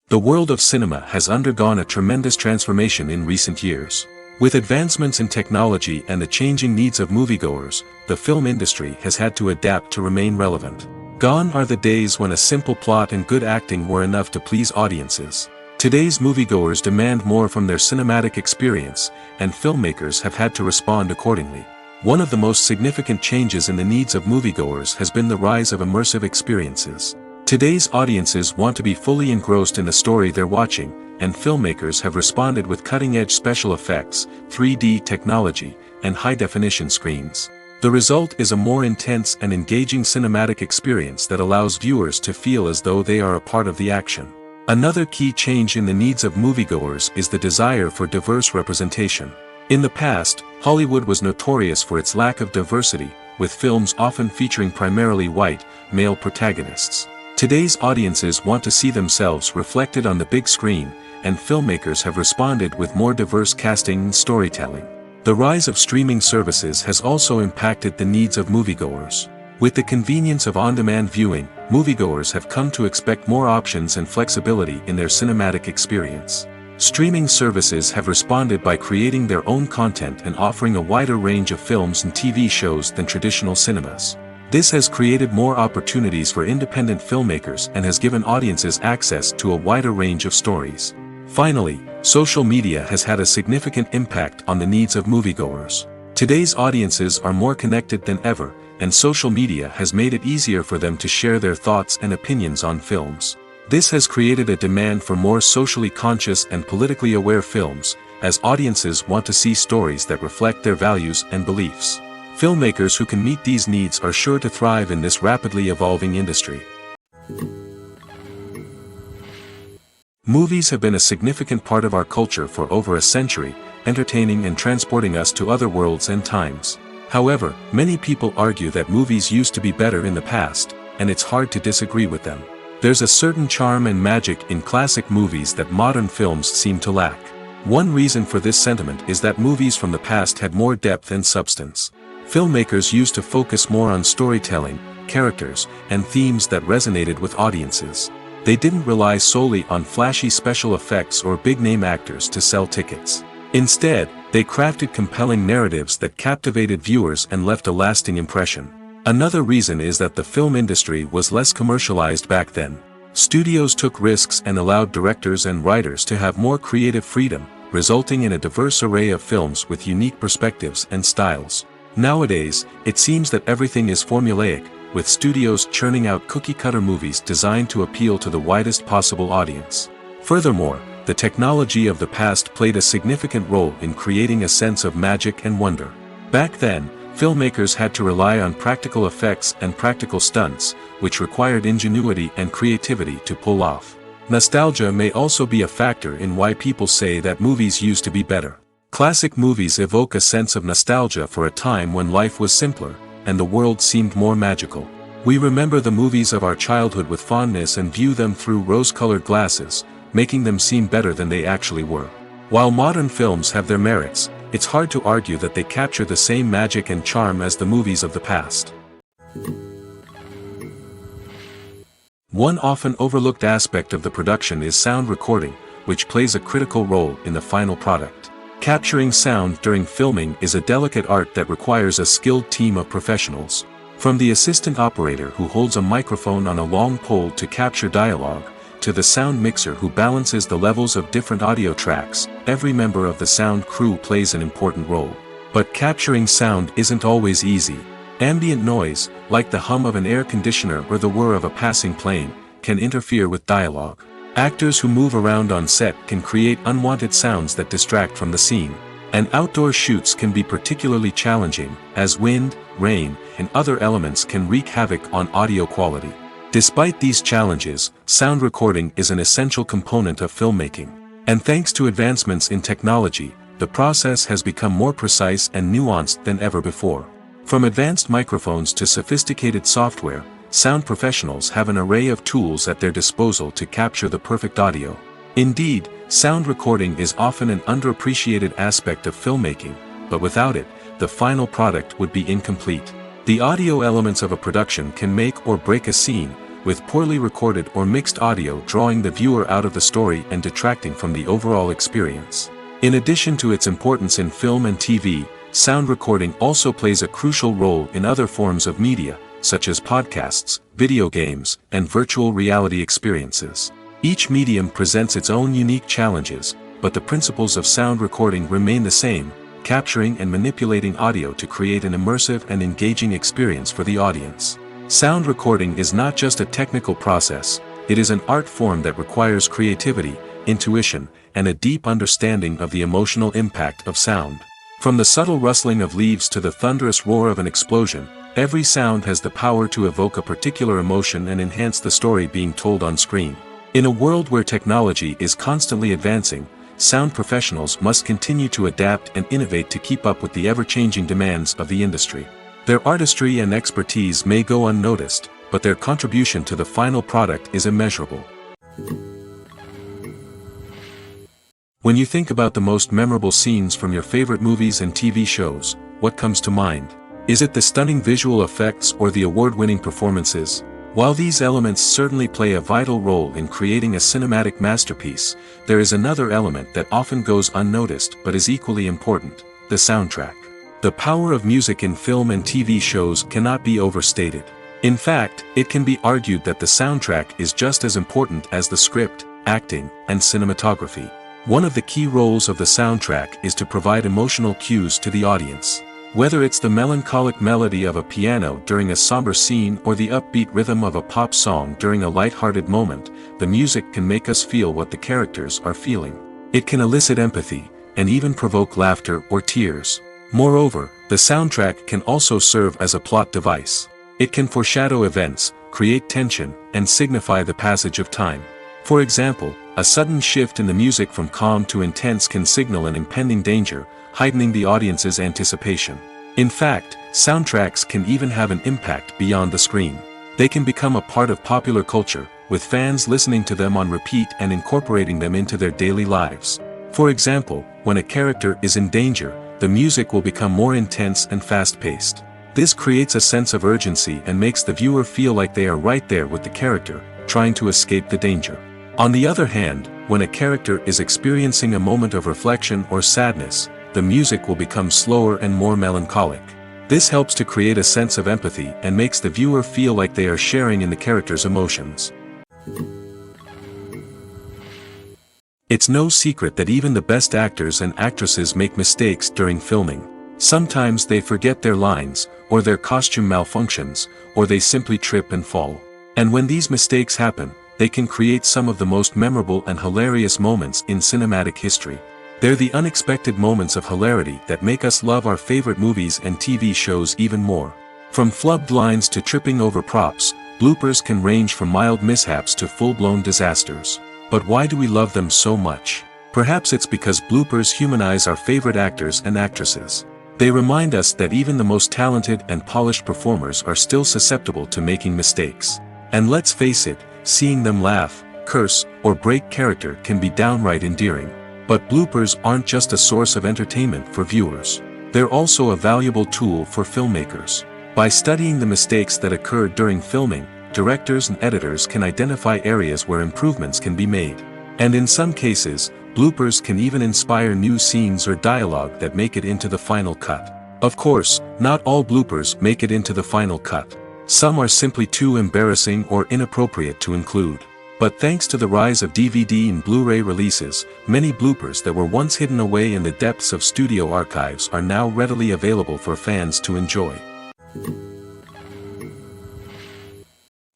The world of cinema has undergone a tremendous transformation in recent years. With advancements in technology and the changing needs of moviegoers, the film industry has had to adapt to remain relevant. Gone are the days when a simple plot and good acting were enough to please audiences. Today's moviegoers demand more from their cinematic experience, and filmmakers have had to respond accordingly. One of the most significant changes in the needs of moviegoers has been the rise of immersive experiences. Today's audiences want to be fully engrossed in the story they're watching, and filmmakers have responded with cutting-edge special effects, 3D technology, and high-definition screens. The result is a more intense and engaging cinematic experience that allows viewers to feel as though they are a part of the action. Another key change in the needs of moviegoers is the desire for diverse representation. In the past, Hollywood was notorious for its lack of diversity, with films often featuring primarily white, male protagonists. Today's audiences want to see themselves reflected on the big screen, and filmmakers have responded with more diverse casting and storytelling. The rise of streaming services has also impacted the needs of moviegoers. With the convenience of on-demand viewing, moviegoers have come to expect more options and flexibility in their cinematic experience. Streaming services have responded by creating their own content and offering a wider range of films and TV shows than traditional cinemas. This has created more opportunities for independent filmmakers and has given audiences access to a wider range of stories. Finally, social media has had a significant impact on the needs of moviegoers. Today's audiences are more connected than ever, and social media has made it easier for them to share their thoughts and opinions on films. This has created a demand for more socially conscious and politically aware films, as audiences want to see stories that reflect their values and beliefs. Filmmakers who can meet these needs are sure to thrive in this rapidly evolving industry. Movies have been a significant part of our culture for over a century, entertaining and transporting us to other worlds and times. However, many people argue that movies used to be better in the past, and it's hard to disagree with them. There's a certain charm and magic in classic movies that modern films seem to lack. One reason for this sentiment is that movies from the past had more depth and substance. Filmmakers used to focus more on storytelling, characters, and themes that resonated with audiences. They didn't rely solely on flashy special effects or big-name actors to sell tickets. Instead, they crafted compelling narratives that captivated viewers and left a lasting impression. Another reason is that the film industry was less commercialized back then. Studios took risks and allowed directors and writers to have more creative freedom, resulting in a diverse array of films with unique perspectives and styles. Nowadays, it seems that everything is formulaic, with studios churning out cookie-cutter movies designed to appeal to the widest possible audience. Furthermore, the technology of the past played a significant role in creating a sense of magic and wonder. Back then, filmmakers had to rely on practical effects and practical stunts, which required ingenuity and creativity to pull off. Nostalgia may also be a factor in why people say that movies used to be better. Classic movies evoke a sense of nostalgia for a time when life was simpler, and the world seemed more magical. We remember the movies of our childhood with fondness and view them through rose-colored glasses, making them seem better than they actually were. While modern films have their merits, it's hard to argue that they capture the same magic and charm as the movies of the past. One often overlooked aspect of the production is sound recording, which plays a critical role in the final product. Capturing sound during filming is a delicate art that requires a skilled team of professionals. From the assistant operator who holds a microphone on a long pole to capture dialogue, to the sound mixer who balances the levels of different audio tracks, every member of the sound crew plays an important role. But capturing sound isn't always easy. Ambient noise, like the hum of an air conditioner or the whir of a passing plane, can interfere with dialogue. Actors who move around on set can create unwanted sounds that distract from the scene. And outdoor shoots can be particularly challenging, as wind, rain, and other elements can wreak havoc on audio quality. Despite these challenges, sound recording is an essential component of filmmaking. And thanks to advancements in technology, the process has become more precise and nuanced than ever before. From advanced microphones to sophisticated software, sound professionals have an array of tools at their disposal to capture the perfect audio. Indeed, sound recording is often an underappreciated aspect of filmmaking, but without it, the final product would be incomplete. The audio elements of a production can make or break a scene, with poorly recorded or mixed audio drawing the viewer out of the story and detracting from the overall experience. In addition to its importance in film and TV, sound recording also plays a crucial role in other forms of media, such as podcasts, video games, and virtual reality experiences. Each medium presents its own unique challenges, but the principles of sound recording remain the same: capturing and manipulating audio to create an immersive and engaging experience for the audience. Sound recording is not just a technical process, it is an art form that requires creativity, intuition, and a deep understanding of the emotional impact of sound. From the subtle rustling of leaves to the thunderous roar of an explosion, every sound has the power to evoke a particular emotion and enhance the story being told on screen. In a world where technology is constantly advancing, sound professionals must continue to adapt and innovate to keep up with the ever-changing demands of the industry. Their artistry and expertise may go unnoticed, but their contribution to the final product is immeasurable. When you think about the most memorable scenes from your favorite movies and TV shows, what comes to mind? Is it the stunning visual effects or the award-winning performances? While these elements certainly play a vital role in creating a cinematic masterpiece, there is another element that often goes unnoticed but is equally important: the soundtrack. The power of music in film and TV shows cannot be overstated. In fact, it can be argued that the soundtrack is just as important as the script, acting, and cinematography. One of the key roles of the soundtrack is to provide emotional cues to the audience. Whether it's the melancholic melody of a piano during a somber scene or the upbeat rhythm of a pop song during a light-hearted moment, the music can make us feel what the characters are feeling. It can elicit empathy, and even provoke laughter or tears. Moreover, the soundtrack can also serve as a plot device. It can foreshadow events, create tension, and signify the passage of time. For example, a sudden shift in the music from calm to intense can signal an impending danger, heightening the audience's anticipation. In fact, soundtracks can even have an impact beyond the screen. They can become a part of popular culture, with fans listening to them on repeat and incorporating them into their daily lives. For example, when a character is in danger, the music will become more intense and fast-paced. This creates a sense of urgency and makes the viewer feel like they are right there with the character, trying to escape the danger. On the other hand, when a character is experiencing a moment of reflection or sadness, the music will become slower and more melancholic. This helps to create a sense of empathy and makes the viewer feel like they are sharing in the character's emotions. It's no secret that even the best actors and actresses make mistakes during filming. Sometimes they forget their lines, or their costume malfunctions, or they simply trip and fall. And when these mistakes happen, they can create some of the most memorable and hilarious moments in cinematic history. They're the unexpected moments of hilarity that make us love our favorite movies and TV shows even more. From flubbed lines to tripping over props, bloopers can range from mild mishaps to full-blown disasters. But why do we love them so much? Perhaps it's because bloopers humanize our favorite actors and actresses. They remind us that even the most talented and polished performers are still susceptible to making mistakes. And let's face it, seeing them laugh, curse, or break character can be downright endearing. But bloopers aren't just a source of entertainment for viewers. They're also a valuable tool for filmmakers. By studying the mistakes that occurred during filming, directors and editors can identify areas where improvements can be made. And in some cases, bloopers can even inspire new scenes or dialogue that make it into the final cut. Of course, not all bloopers make it into the final cut. Some are simply too embarrassing or inappropriate to include. But thanks to the rise of DVD and Blu-ray releases, many bloopers that were once hidden away in the depths of studio archives are now readily available for fans to enjoy.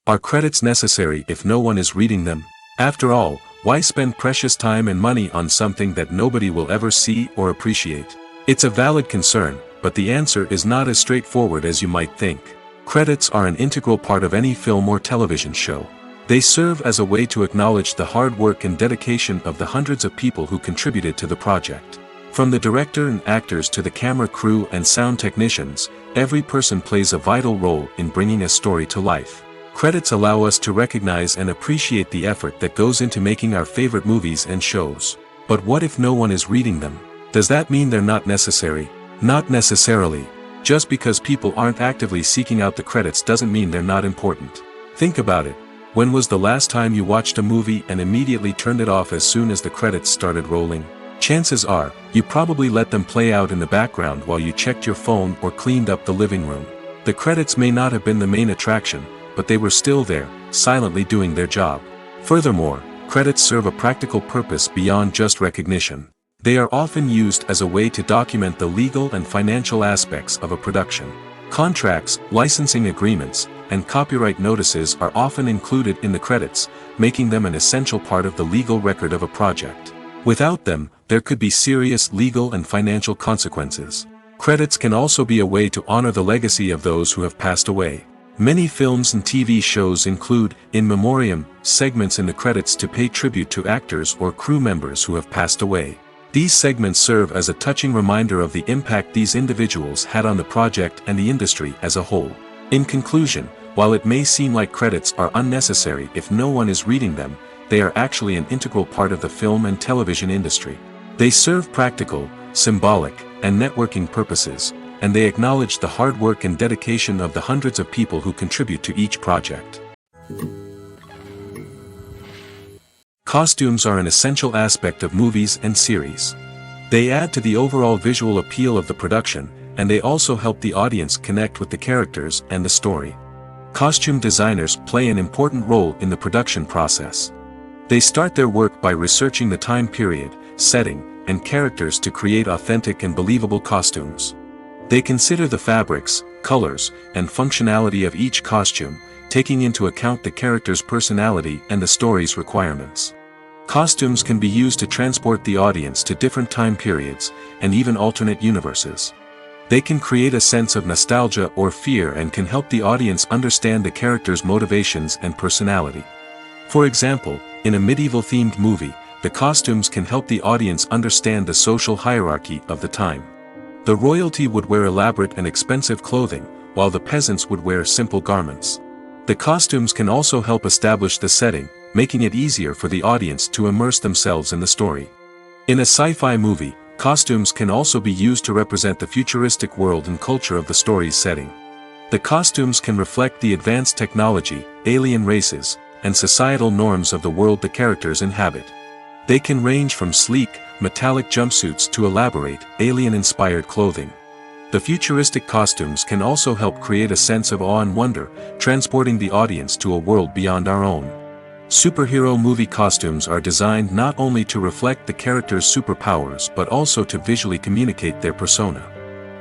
Are credits necessary if no one is reading them? After all, why spend precious time and money on something that nobody will ever see or appreciate? It's a valid concern, but the answer is not as straightforward as you might think. Credits are an integral part of any film or television show. They serve as a way to acknowledge the hard work and dedication of the hundreds of people who contributed to the project. From the director and actors to the camera crew and sound technicians, every person plays a vital role in bringing a story to life. Credits allow us to recognize and appreciate the effort that goes into making our favorite movies and shows. But what if no one is reading them? Does that mean they're not necessary? Not necessarily. Just because people aren't actively seeking out the credits doesn't mean they're not important. Think about it. When was the last time you watched a movie and immediately turned it off as soon as the credits started rolling? Chances are, you probably let them play out in the background while you checked your phone or cleaned up the living room. The credits may not have been the main attraction, but they were still there, silently doing their job. Furthermore, credits serve a practical purpose beyond just recognition. They are often used as a way to document the legal and financial aspects of a production. Contracts, licensing agreements, and copyright notices are often included in the credits, making them an essential part of the legal record of a project. Without them, there could be serious legal and financial consequences. Credits can also be a way to honor the legacy of those who have passed away. Many films and TV shows include, in memoriam, segments in the credits to pay tribute to actors or crew members who have passed away. These segments serve as a touching reminder of the impact these individuals had on the project and the industry as a whole. In conclusion, while it may seem like credits are unnecessary if no one is reading them, they are actually an integral part of the film and television industry. They serve practical, symbolic, and networking purposes, and they acknowledge the hard work and dedication of the hundreds of people who contribute to each project. Costumes are an essential aspect of movies and series. They add to the overall visual appeal of the production, and they also help the audience connect with the characters and the story. Costume designers play an important role in the production process. They start their work by researching the time period, setting, and characters to create authentic and believable costumes. They consider the fabrics, colors, and functionality of each costume, taking into account the character's personality and the story's requirements. Costumes can be used to transport the audience to different time periods, and even alternate universes. They can create a sense of nostalgia or fear and can help the audience understand the character's motivations and personality. For example, in a medieval-themed movie, the costumes can help the audience understand the social hierarchy of the time. The royalty would wear elaborate and expensive clothing, while the peasants would wear simple garments. The costumes can also help establish the setting, making it easier for the audience to immerse themselves in the story. In a sci-fi movie, costumes can also be used to represent the futuristic world and culture of the story's setting. The costumes can reflect the advanced technology, alien races, and societal norms of the world the characters inhabit. They can range from sleek, metallic jumpsuits to elaborate, alien-inspired clothing. The futuristic costumes can also help create a sense of awe and wonder, transporting the audience to a world beyond our own. Superhero movie costumes are designed not only to reflect the character's superpowers but also to visually communicate their persona.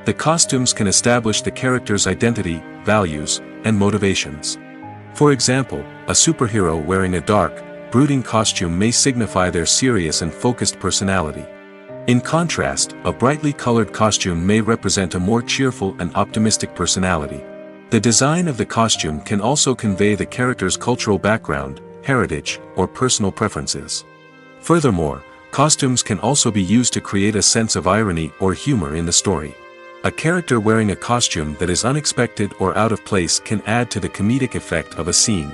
The costumes can establish the character's identity, values, and motivations. For example, a superhero wearing a dark, brooding costume may signify their serious and focused personality. In contrast, a brightly colored costume may represent a more cheerful and optimistic personality. The design of the costume can also convey the character's cultural background, heritage, or personal preferences. Furthermore, costumes can also be used to create a sense of irony or humor in the story. A character wearing a costume that is unexpected or out of place can add to the comedic effect of a scene.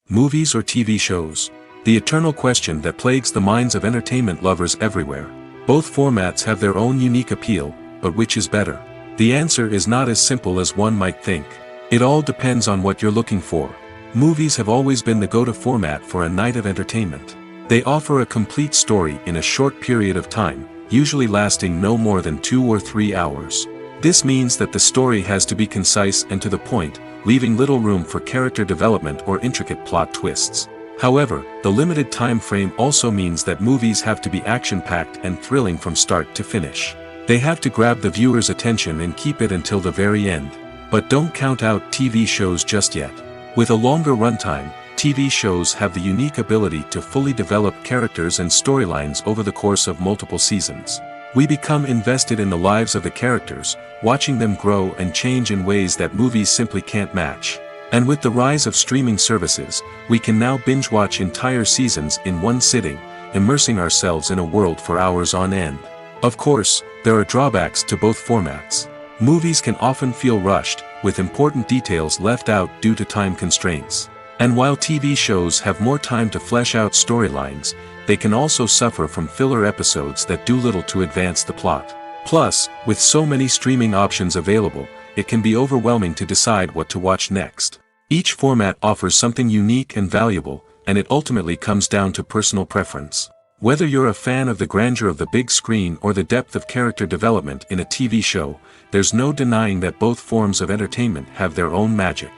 Movies or TV shows? The eternal question that plagues the minds of entertainment lovers everywhere. Both formats have their own unique appeal, but which is better? The answer is not as simple as one might think. It all depends on what you're looking for. Movies have always been the go-to format for a night of entertainment. They offer a complete story in a short period of time, usually lasting no more than 2 or 3 hours. This means that the story has to be concise and to the point, leaving little room for character development or intricate plot twists. However, the limited time frame also means that movies have to be action-packed and thrilling from start to finish. They have to grab the viewer's attention and keep it until the very end. But don't count out TV shows just yet. With a longer runtime, TV shows have the unique ability to fully develop characters and storylines over the course of multiple seasons. We become invested in the lives of the characters, watching them grow and change in ways that movies simply can't match. And with the rise of streaming services, we can now binge-watch entire seasons in one sitting, immersing ourselves in a world for hours on end. Of course, there are drawbacks to both formats. Movies can often feel rushed, with important details left out due to time constraints. And while TV shows have more time to flesh out storylines, they can also suffer from filler episodes that do little to advance the plot. Plus, with so many streaming options available, it can be overwhelming to decide what to watch next. Each format offers something unique and valuable, and it ultimately comes down to personal preference. Whether you're a fan of the grandeur of the big screen or the depth of character development in a TV show, there's no denying that both forms of entertainment have their own magic.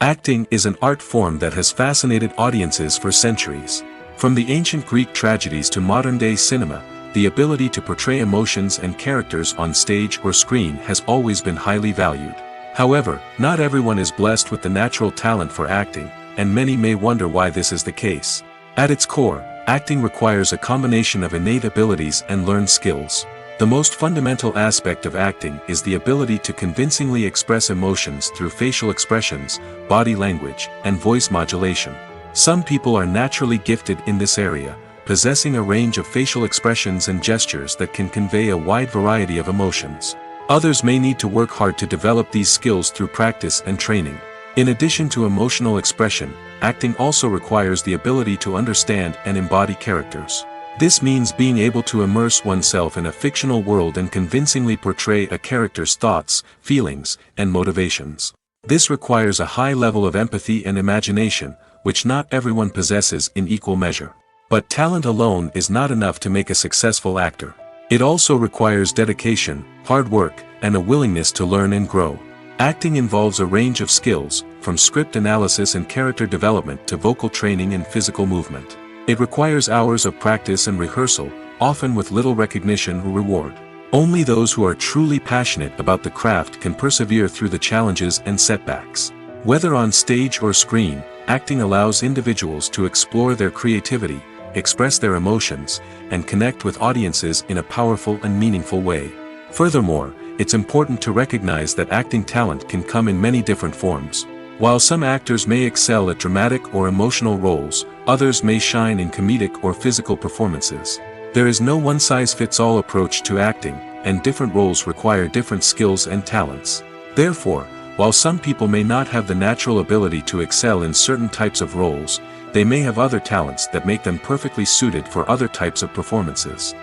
Acting is an art form that has fascinated audiences for centuries. From the ancient Greek tragedies to modern-day cinema, the ability to portray emotions and characters on stage or screen has always been highly valued. However, not everyone is blessed with the natural talent for acting, and many may wonder why this is the case. At its core, acting requires a combination of innate abilities and learned skills. The most fundamental aspect of acting is the ability to convincingly express emotions through facial expressions, body language, and voice modulation. Some people are naturally gifted in this area, possessing a range of facial expressions and gestures that can convey a wide variety of emotions. Others may need to work hard to develop these skills through practice and training. In addition to emotional expression, acting also requires the ability to understand and embody characters. This means being able to immerse oneself in a fictional world and convincingly portray a character's thoughts, feelings, and motivations. This requires a high level of empathy and imagination, which not everyone possesses in equal measure. But talent alone is not enough to make a successful actor. It also requires dedication, hard work, and a willingness to learn and grow. Acting involves a range of skills, from script analysis and character development to vocal training and physical movement. It requires hours of practice and rehearsal, often with little recognition or reward. Only those who are truly passionate about the craft can persevere through the challenges and setbacks. Whether on stage or screen, acting allows individuals to explore their creativity, express their emotions, and connect with audiences in a powerful and meaningful way. Furthermore, it's important to recognize that acting talent can come in many different forms. While some actors may excel at dramatic or emotional roles, others may shine in comedic or physical performances. There is no one-size-fits-all approach to acting, and different roles require different skills and talents. Therefore, while some people may not have the natural ability to excel in certain types of roles, they may have other talents that make them perfectly suited for other types of performances.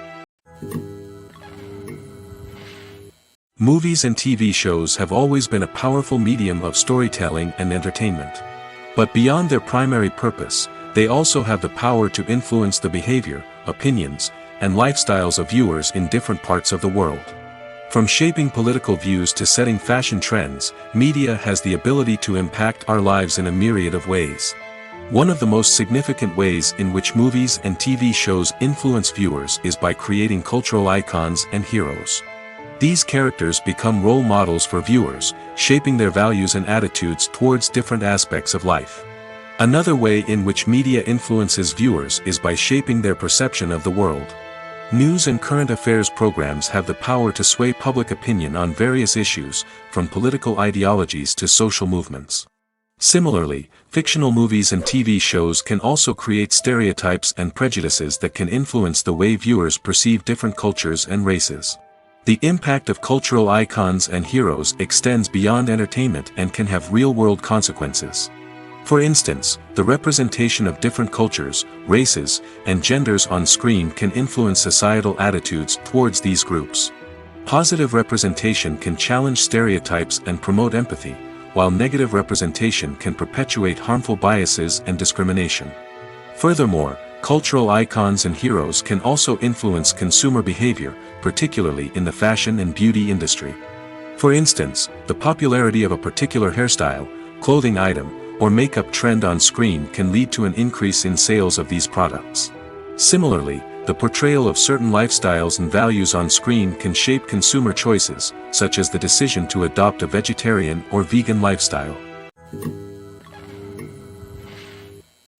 Movies and TV shows have always been a powerful medium of storytelling and entertainment. But beyond their primary purpose, they also have the power to influence the behavior, opinions, and lifestyles of viewers in different parts of the world. From shaping political views to setting fashion trends, media has the ability to impact our lives in a myriad of ways. One of the most significant ways in which movies and TV shows influence viewers is by creating cultural icons and heroes. These characters become role models for viewers, shaping their values and attitudes towards different aspects of life. Another way in which media influences viewers is by shaping their perception of the world. News and current affairs programs have the power to sway public opinion on various issues, from political ideologies to social movements. Similarly, fictional movies and TV shows can also create stereotypes and prejudices that can influence the way viewers perceive different cultures and races. The impact of cultural icons and heroes extends beyond entertainment and can have real-world consequences. For instance, the representation of different cultures, races, and genders on screen can influence societal attitudes towards these groups. Positive representation can challenge stereotypes and promote empathy, while negative representation can perpetuate harmful biases and discrimination. Furthermore, cultural icons and heroes can also influence consumer behavior, particularly in the fashion and beauty industry. For instance, the popularity of a particular hairstyle, clothing item, or makeup trend on screen can lead to an increase in sales of these products. Similarly, the portrayal of certain lifestyles and values on screen can shape consumer choices, such as the decision to adopt a vegetarian or vegan lifestyle.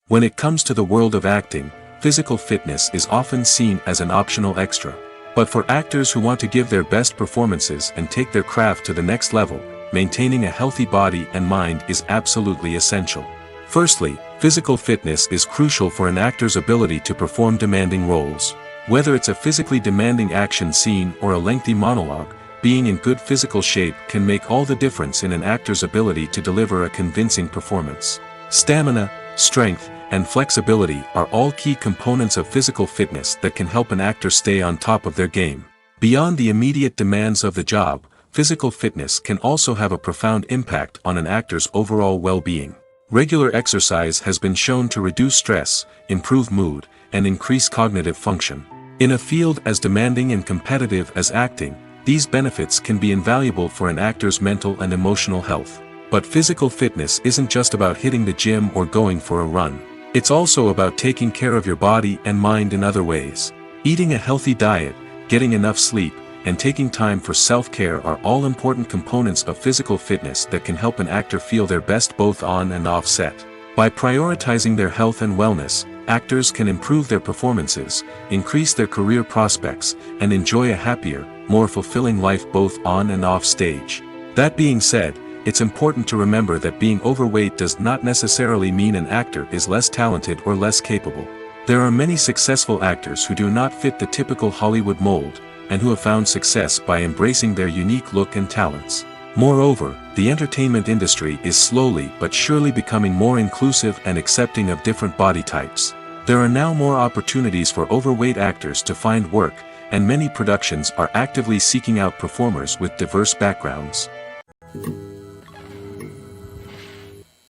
When it comes to the world of acting, physical fitness is often seen as an optional extra. But for actors who want to give their best performances and take their craft to the next level, maintaining a healthy body and mind is absolutely essential. Firstly, physical fitness is crucial for an actor's ability to perform demanding roles. Whether it's a physically demanding action scene or a lengthy monologue, being in good physical shape can make all the difference in an actor's ability to deliver a convincing performance. Stamina, strength, and flexibility are all key components of physical fitness that can help an actor stay on top of their game. Beyond the immediate demands of the job, physical fitness can also have a profound impact on an actor's overall well-being. Regular exercise has been shown to reduce stress, improve mood, and increase cognitive function. In a field as demanding and competitive as acting, these benefits can be invaluable for an actor's mental and emotional health. But physical fitness isn't just about hitting the gym or going for a run. It's also about taking care of your body and mind in other ways. Eating a healthy diet, getting enough sleep, and taking time for self-care are all important components of physical fitness that can help an actor feel their best both on and off set. By prioritizing their health and wellness, actors can improve their performances, increase their career prospects, and enjoy a happier, more fulfilling life both on and off stage. That being said, it's important to remember that being overweight does not necessarily mean an actor is less talented or less capable. There are many successful actors who do not fit the typical Hollywood mold, and who have found success by embracing their unique look and talents. Moreover, the entertainment industry is slowly but surely becoming more inclusive and accepting of different body types. There are now more opportunities for overweight actors to find work, and many productions are actively seeking out performers with diverse backgrounds.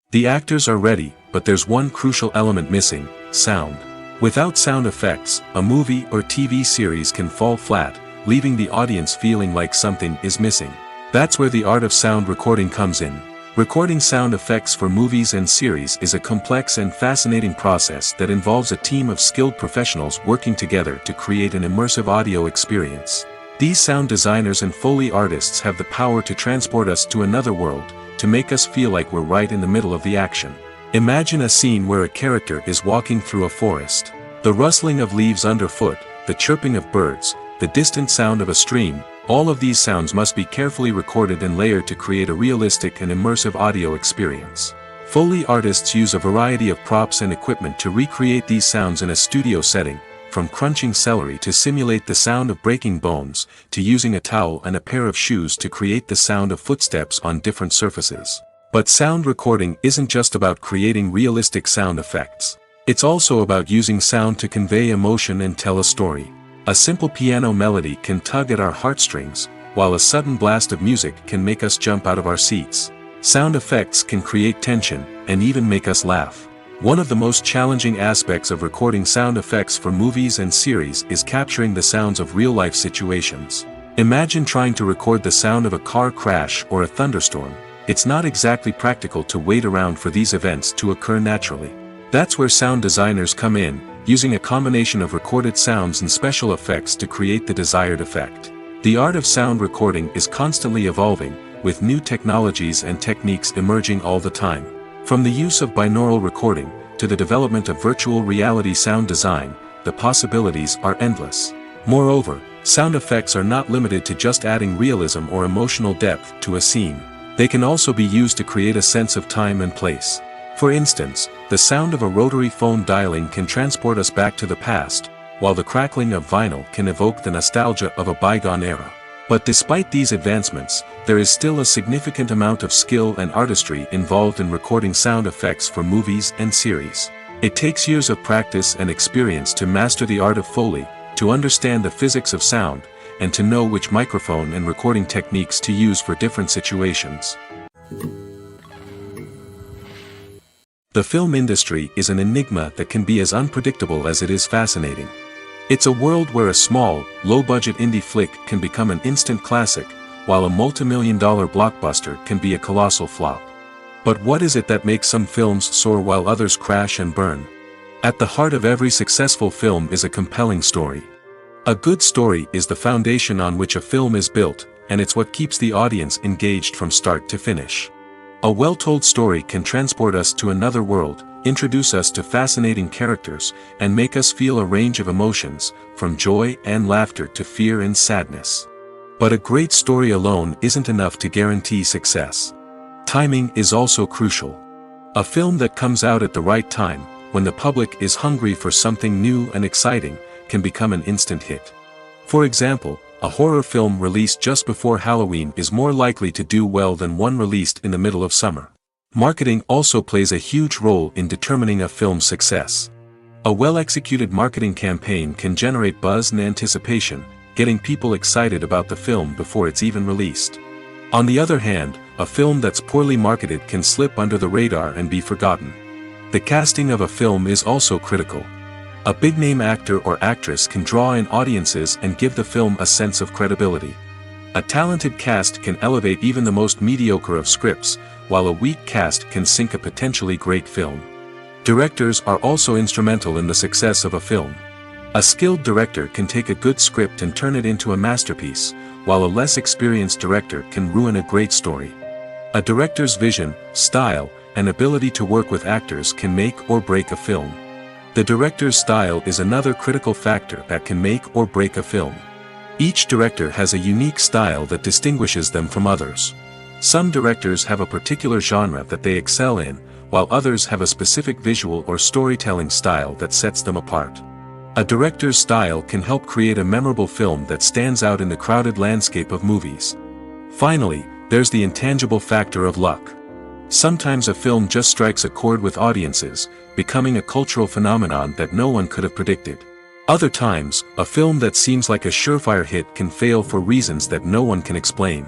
The actors are ready, but there's one crucial element missing: sound. Without sound effects, a movie or TV series can fall flat, leaving the audience feeling like something is missing. That's where the art of sound recording comes in. Recording sound effects for movies and series is a complex and fascinating process that involves a team of skilled professionals working together to create an immersive audio experience. These sound designers and Foley artists have the power to transport us to another world, to make us feel like we're right in the middle of the action. Imagine a scene where a character is walking through a forest. The rustling of leaves underfoot, the chirping of birds, the distant sound of a stream, all of these sounds must be carefully recorded and layered to create a realistic and immersive audio experience. Foley artists use a variety of props and equipment to recreate these sounds in a studio setting, from crunching celery to simulate the sound of breaking bones, to using a towel and a pair of shoes to create the sound of footsteps on different surfaces. But sound recording isn't just about creating realistic sound effects. It's also about using sound to convey emotion and tell a story. A simple piano melody can tug at our heartstrings, while a sudden blast of music can make us jump out of our seats. Sound effects can create tension, and even make us laugh. One of the most challenging aspects of recording sound effects for movies and series is capturing the sounds of real-life situations. Imagine trying to record the sound of a car crash or a thunderstorm. It's not exactly practical to wait around for these events to occur naturally. That's where sound designers come in, using a combination of recorded sounds and special effects to create the desired effect. The art of sound recording is constantly evolving, with new technologies and techniques emerging all the time. From the use of binaural recording, to the development of virtual reality sound design, the possibilities are endless. Moreover, sound effects are not limited to just adding realism or emotional depth to a scene. They can also be used to create a sense of time and place. For instance, the sound of a rotary phone dialing can transport us back to the past, while the crackling of vinyl can evoke the nostalgia of a bygone era. But despite these advancements, there is still a significant amount of skill and artistry involved in recording sound effects for movies and series. It takes years of practice and experience to master the art of Foley, to understand the physics of sound, and to know which microphone and recording techniques to use for different situations. The film industry is an enigma that can be as unpredictable as it is fascinating. It's a world where a small, low-budget indie flick can become an instant classic, while a multi-million-dollar blockbuster can be a colossal flop. But what is it that makes some films soar while others crash and burn? At the heart of every successful film is a compelling story. A good story is the foundation on which a film is built, and it's what keeps the audience engaged from start to finish. A well-told story can transport us to another world, introduce us to fascinating characters, and make us feel a range of emotions, from joy and laughter to fear and sadness. But a great story alone isn't enough to guarantee success. Timing is also crucial. A film that comes out at the right time, when the public is hungry for something new and exciting, can become an instant hit. For example, a horror film released just before Halloween is more likely to do well than one released in the middle of summer. Marketing also plays a huge role in determining a film's success. A well-executed marketing campaign can generate buzz and anticipation, getting people excited about the film before it's even released. On the other hand, a film that's poorly marketed can slip under the radar and be forgotten. The casting of a film is also critical. A big-name actor or actress can draw in audiences and give the film a sense of credibility. A talented cast can elevate even the most mediocre of scripts, while a weak cast can sink a potentially great film. Directors are also instrumental in the success of a film. A skilled director can take a good script and turn it into a masterpiece, while a less experienced director can ruin a great story. A director's vision, style, and ability to work with actors can make or break a film. The director's style is another critical factor that can make or break a film. Each director has a unique style that distinguishes them from others. Some directors have a particular genre that they excel in, while others have a specific visual or storytelling style that sets them apart. A director's style can help create a memorable film that stands out in the crowded landscape of movies. Finally, there's the intangible factor of luck. Sometimes a film just strikes a chord with audiences, becoming a cultural phenomenon that no one could have predicted. Other times, a film that seems like a surefire hit can fail for reasons that no one can explain.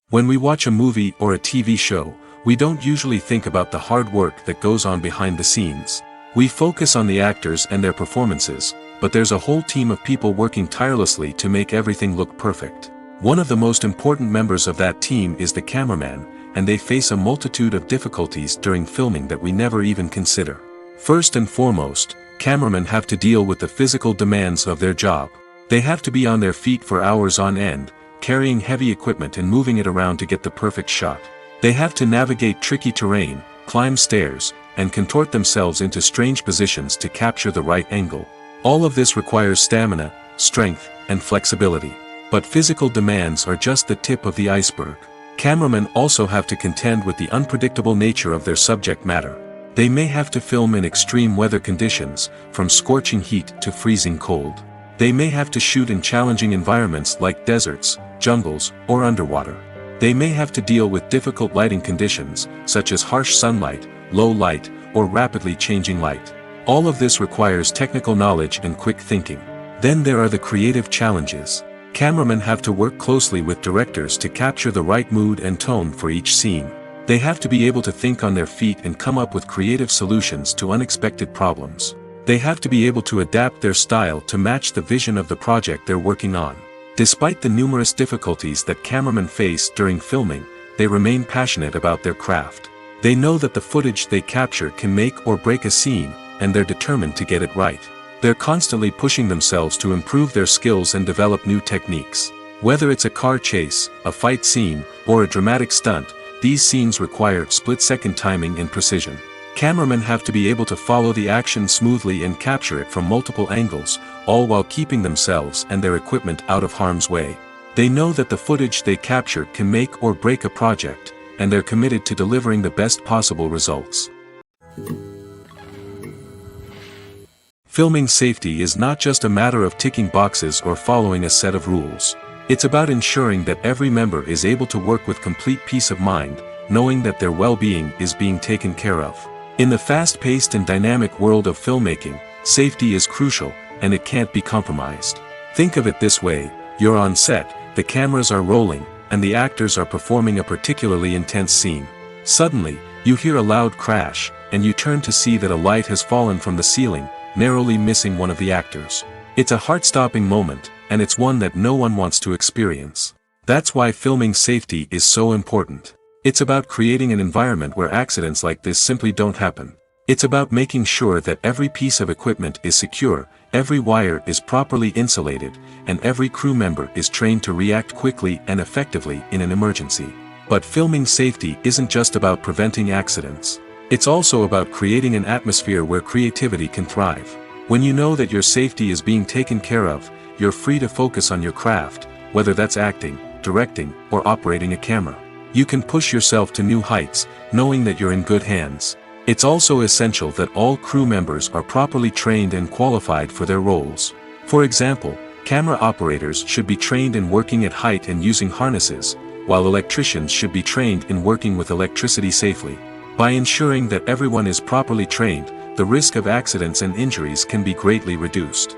When we watch a movie or a TV show, we don't usually think about the hard work that goes on behind the scenes. We focus on the actors and their performances, but there's a whole team of people working tirelessly to make everything look perfect. One of the most important members of that team is the cameraman, and they face a multitude of difficulties during filming that we never even consider. First and foremost, cameramen have to deal with the physical demands of their job. They have to be on their feet for hours on end, carrying heavy equipment and moving it around to get the perfect shot. They have to navigate tricky terrain, climb stairs, and contort themselves into strange positions to capture the right angle. All of this requires stamina, strength, and flexibility. But physical demands are just the tip of the iceberg. Cameramen also have to contend with the unpredictable nature of their subject matter. They may have to film in extreme weather conditions, from scorching heat to freezing cold. They may have to shoot in challenging environments like deserts, jungles, or underwater. They may have to deal with difficult lighting conditions, such as harsh sunlight, low light, or rapidly changing light. All of this requires technical knowledge and quick thinking. Then there are the creative challenges. Cameramen have to work closely with directors to capture the right mood and tone for each scene. They have to be able to think on their feet and come up with creative solutions to unexpected problems. They have to be able to adapt their style to match the vision of the project they're working on. Despite the numerous difficulties that cameramen face during filming, they remain passionate about their craft. They know that the footage they capture can make or break a scene, and they're determined to get it right. They're constantly pushing themselves to improve their skills and develop new techniques. Whether it's a car chase, a fight scene, or a dramatic stunt, these scenes require split-second timing and precision. Cameramen have to be able to follow the action smoothly and capture it from multiple angles, all while keeping themselves and their equipment out of harm's way. They know that the footage they capture can make or break a project, and they're committed to delivering the best possible results. Filming safety is not just a matter of ticking boxes or following a set of rules. It's about ensuring that every member is able to work with complete peace of mind, knowing that their well-being is being taken care of. In the fast-paced and dynamic world of filmmaking, safety is crucial, and it can't be compromised. Think of it this way: you're on set, the cameras are rolling, and the actors are performing a particularly intense scene. Suddenly, you hear a loud crash, and you turn to see that a light has fallen from the ceiling, narrowly missing one of the actors. It's a heart-stopping moment, and it's one that no one wants to experience. That's why filming safety is so important. It's about creating an environment where accidents like this simply don't happen. It's about making sure that every piece of equipment is secure, every wire is properly insulated, and every crew member is trained to react quickly and effectively in an emergency. But filming safety isn't just about preventing accidents. It's also about creating an atmosphere where creativity can thrive. When you know that your safety is being taken care of, you're free to focus on your craft, whether that's acting, directing, or operating a camera. You can push yourself to new heights, knowing that you're in good hands. It's also essential that all crew members are properly trained and qualified for their roles. For example, camera operators should be trained in working at height and using harnesses, while electricians should be trained in working with electricity safely. By ensuring that everyone is properly trained, the risk of accidents and injuries can be greatly reduced.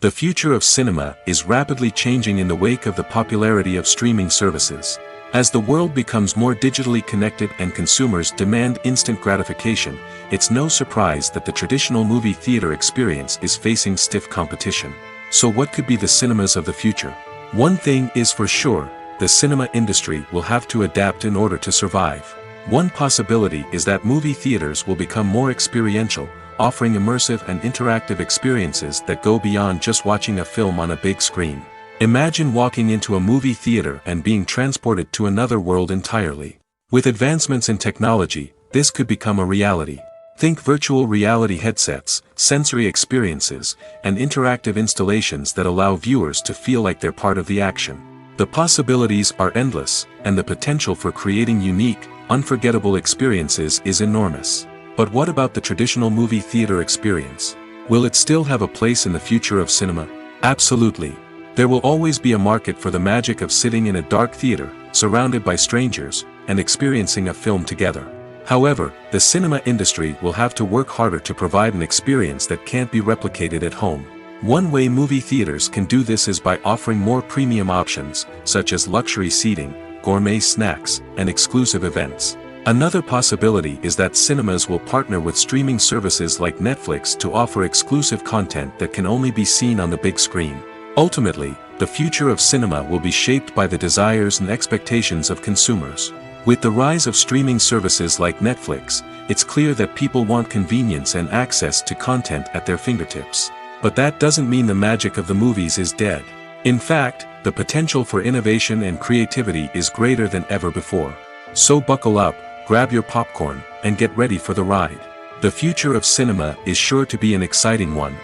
The future of cinema is rapidly changing in the wake of the popularity of streaming services. As the world becomes more digitally connected and consumers demand instant gratification, it's no surprise that the traditional movie theater experience is facing stiff competition. So what could be the cinemas of the future? One thing is for sure: the cinema industry will have to adapt in order to survive. One possibility is that movie theaters will become more experiential, offering immersive and interactive experiences that go beyond just watching a film on a big screen. Imagine walking into a movie theater and being transported to another world entirely. With advancements in technology, this could become a reality. Think virtual reality headsets, sensory experiences, and interactive installations that allow viewers to feel like they're part of the action. The possibilities are endless, and the potential for creating unique, unforgettable experiences is enormous. But what about the traditional movie theater experience? Will it still have a place in the future of cinema? Absolutely. There will always be a market for the magic of sitting in a dark theater, surrounded by strangers, and experiencing a film together. However, the cinema industry will have to work harder to provide an experience that can't be replicated at home. One way movie theaters can do this is by offering more premium options, such as luxury seating, gourmet snacks, and exclusive events. Another possibility is that cinemas will partner with streaming services like Netflix to offer exclusive content that can only be seen on the big screen. Ultimately, the future of cinema will be shaped by the desires and expectations of consumers. With the rise of streaming services like Netflix, it's clear that people want convenience and access to content at their fingertips. But that doesn't mean the magic of the movies is dead. In fact, the potential for innovation and creativity is greater than ever before. So buckle up, grab your popcorn, and get ready for the ride. The future of cinema is sure to be an exciting one.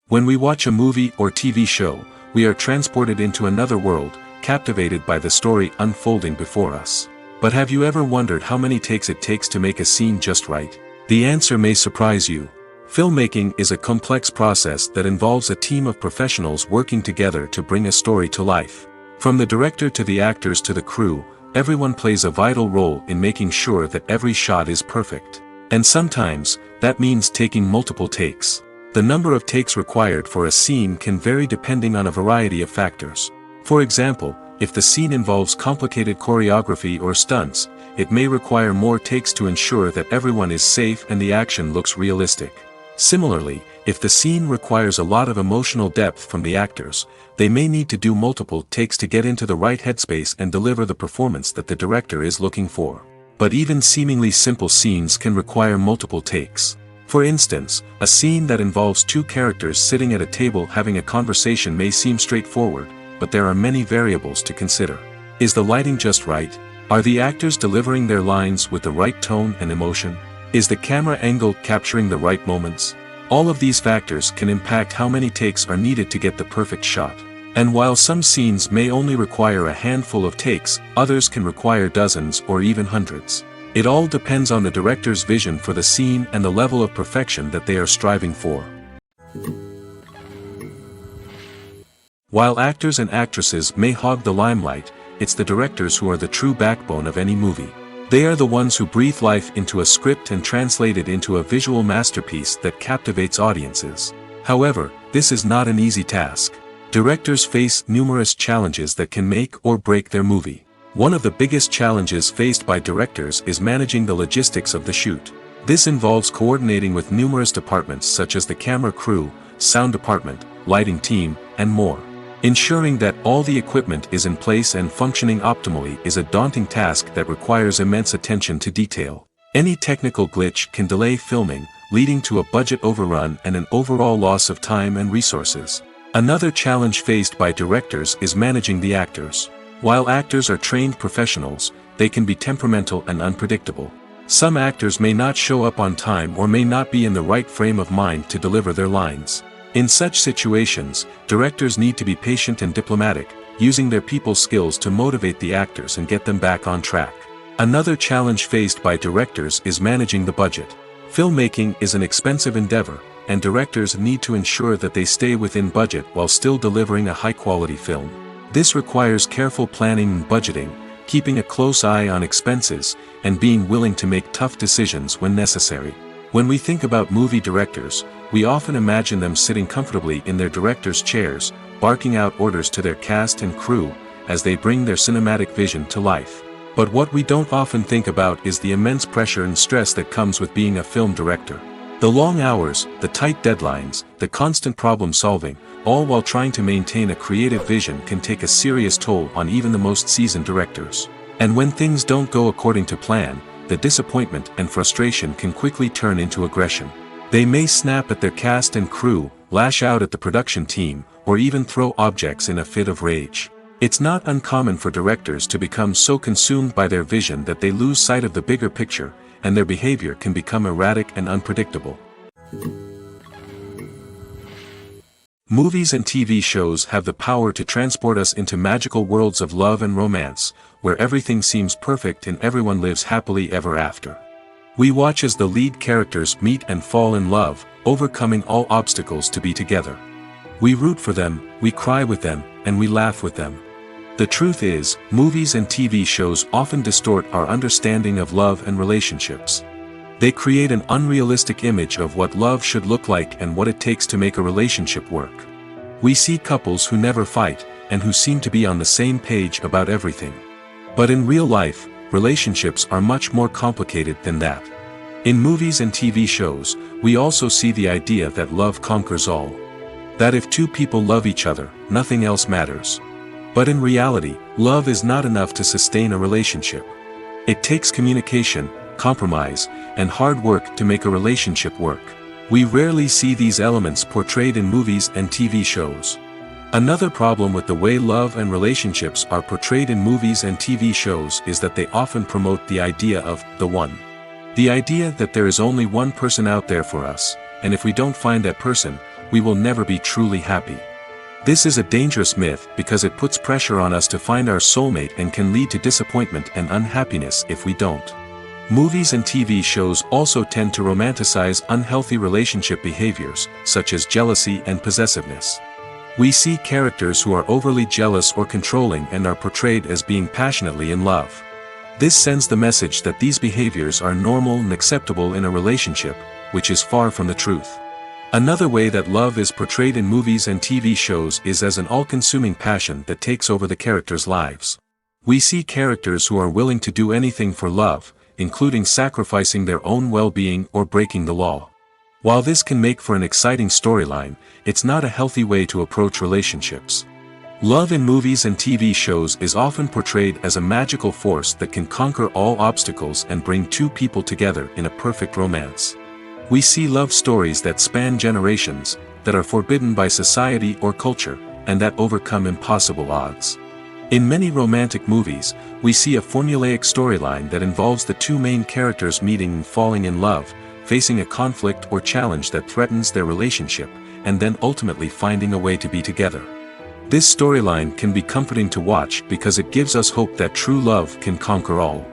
When we watch a movie or TV show, we are transported into another world, captivated by the story unfolding before us. But have you ever wondered how many takes it takes to make a scene just right? The answer may surprise you. Filmmaking is a complex process that involves a team of professionals working together to bring a story to life. From the director to the actors to the crew, everyone plays a vital role in making sure that every shot is perfect. And sometimes, that means taking multiple takes. The number of takes required for a scene can vary depending on a variety of factors. For example, if the scene involves complicated choreography or stunts, it may require more takes to ensure that everyone is safe and the action looks realistic. Similarly, if the scene requires a lot of emotional depth from the actors, they may need to do multiple takes to get into the right headspace and deliver the performance that the director is looking for. But even seemingly simple scenes can require multiple takes. For instance, a scene that involves two characters sitting at a table having a conversation may seem straightforward, but there are many variables to consider. Is the lighting just right? Are the actors delivering their lines with the right tone and emotion? Is the camera angle capturing the right moments? All of these factors can impact how many takes are needed to get the perfect shot. And while some scenes may only require a handful of takes, others can require dozens or even hundreds. It all depends on the director's vision for the scene and the level of perfection that they are striving for. While actors and actresses may hog the limelight, it's the directors who are the true backbone of any movie. They are the ones who breathe life into a script and translate it into a visual masterpiece that captivates audiences. However, this is not an easy task. Directors face numerous challenges that can make or break their movie. One of the biggest challenges faced by directors is managing the logistics of the shoot. This involves coordinating with numerous departments such as the camera crew, sound department, lighting team, and more. Ensuring that all the equipment is in place and functioning optimally is a daunting task that requires immense attention to detail. Any technical glitch can delay filming, leading to a budget overrun and an overall loss of time and resources. Another challenge faced by directors is managing the actors. While actors are trained professionals, they can be temperamental and unpredictable. Some actors may not show up on time or may not be in the right frame of mind to deliver their lines. In such situations, directors need to be patient and diplomatic, using their people skills to motivate the actors and get them back on track. Another challenge faced by directors is managing the budget. Filmmaking is an expensive endeavor, and directors need to ensure that they stay within budget while still delivering a high-quality film. This requires careful planning and budgeting, keeping a close eye on expenses, and being willing to make tough decisions when necessary. When we think about movie directors, we often imagine them sitting comfortably in their director's chairs, barking out orders to their cast and crew, as they bring their cinematic vision to life. But what we don't often think about is the immense pressure and stress that comes with being a film director. The long hours, the tight deadlines, the constant problem solving, all while trying to maintain a creative vision can take a serious toll on even the most seasoned directors. And when things don't go according to plan, the disappointment and frustration can quickly turn into aggression. They may snap at their cast and crew, lash out at the production team, or even throw objects in a fit of rage. It's not uncommon for directors to become so consumed by their vision that they lose sight of the bigger picture, and their behavior can become erratic and unpredictable. Movies and TV shows have the power to transport us into magical worlds of love and romance, where everything seems perfect and everyone lives happily ever after. We watch as the lead characters meet and fall in love, overcoming all obstacles to be together. We root for them, we cry with them, and we laugh with them. The truth is, movies and TV shows often distort our understanding of love and relationships. They create an unrealistic image of what love should look like and what it takes to make a relationship work. We see couples who never fight, and who seem to be on the same page about everything. But in real life, relationships are much more complicated than that. In movies and TV shows, we also see the idea that love conquers all. That if two people love each other, nothing else matters. But in reality, love is not enough to sustain a relationship. It takes communication, compromise, and hard work to make a relationship work. We rarely see these elements portrayed in movies and TV shows. Another problem with the way love and relationships are portrayed in movies and TV shows is that they often promote the idea of the one. The idea that there is only one person out there for us, and if we don't find that person, we will never be truly happy. This is a dangerous myth because it puts pressure on us to find our soulmate and can lead to disappointment and unhappiness if we don't. Movies and TV shows also tend to romanticize unhealthy relationship behaviors, such as jealousy and possessiveness. We see characters who are overly jealous or controlling and are portrayed as being passionately in love. This sends the message that these behaviors are normal and acceptable in a relationship, which is far from the truth. Another way that love is portrayed in movies and TV shows is as an all-consuming passion that takes over the characters' lives. We see characters who are willing to do anything for love, including sacrificing their own well-being or breaking the law. While this can make for an exciting storyline, it's not a healthy way to approach relationships. Love in movies and TV shows is often portrayed as a magical force that can conquer all obstacles and bring two people together in a perfect romance. We see love stories that span generations, that are forbidden by society or culture, and that overcome impossible odds. In many romantic movies, we see a formulaic storyline that involves the two main characters meeting and falling in love, facing a conflict or challenge that threatens their relationship, and then ultimately finding a way to be together. This storyline can be comforting to watch because it gives us hope that true love can conquer all.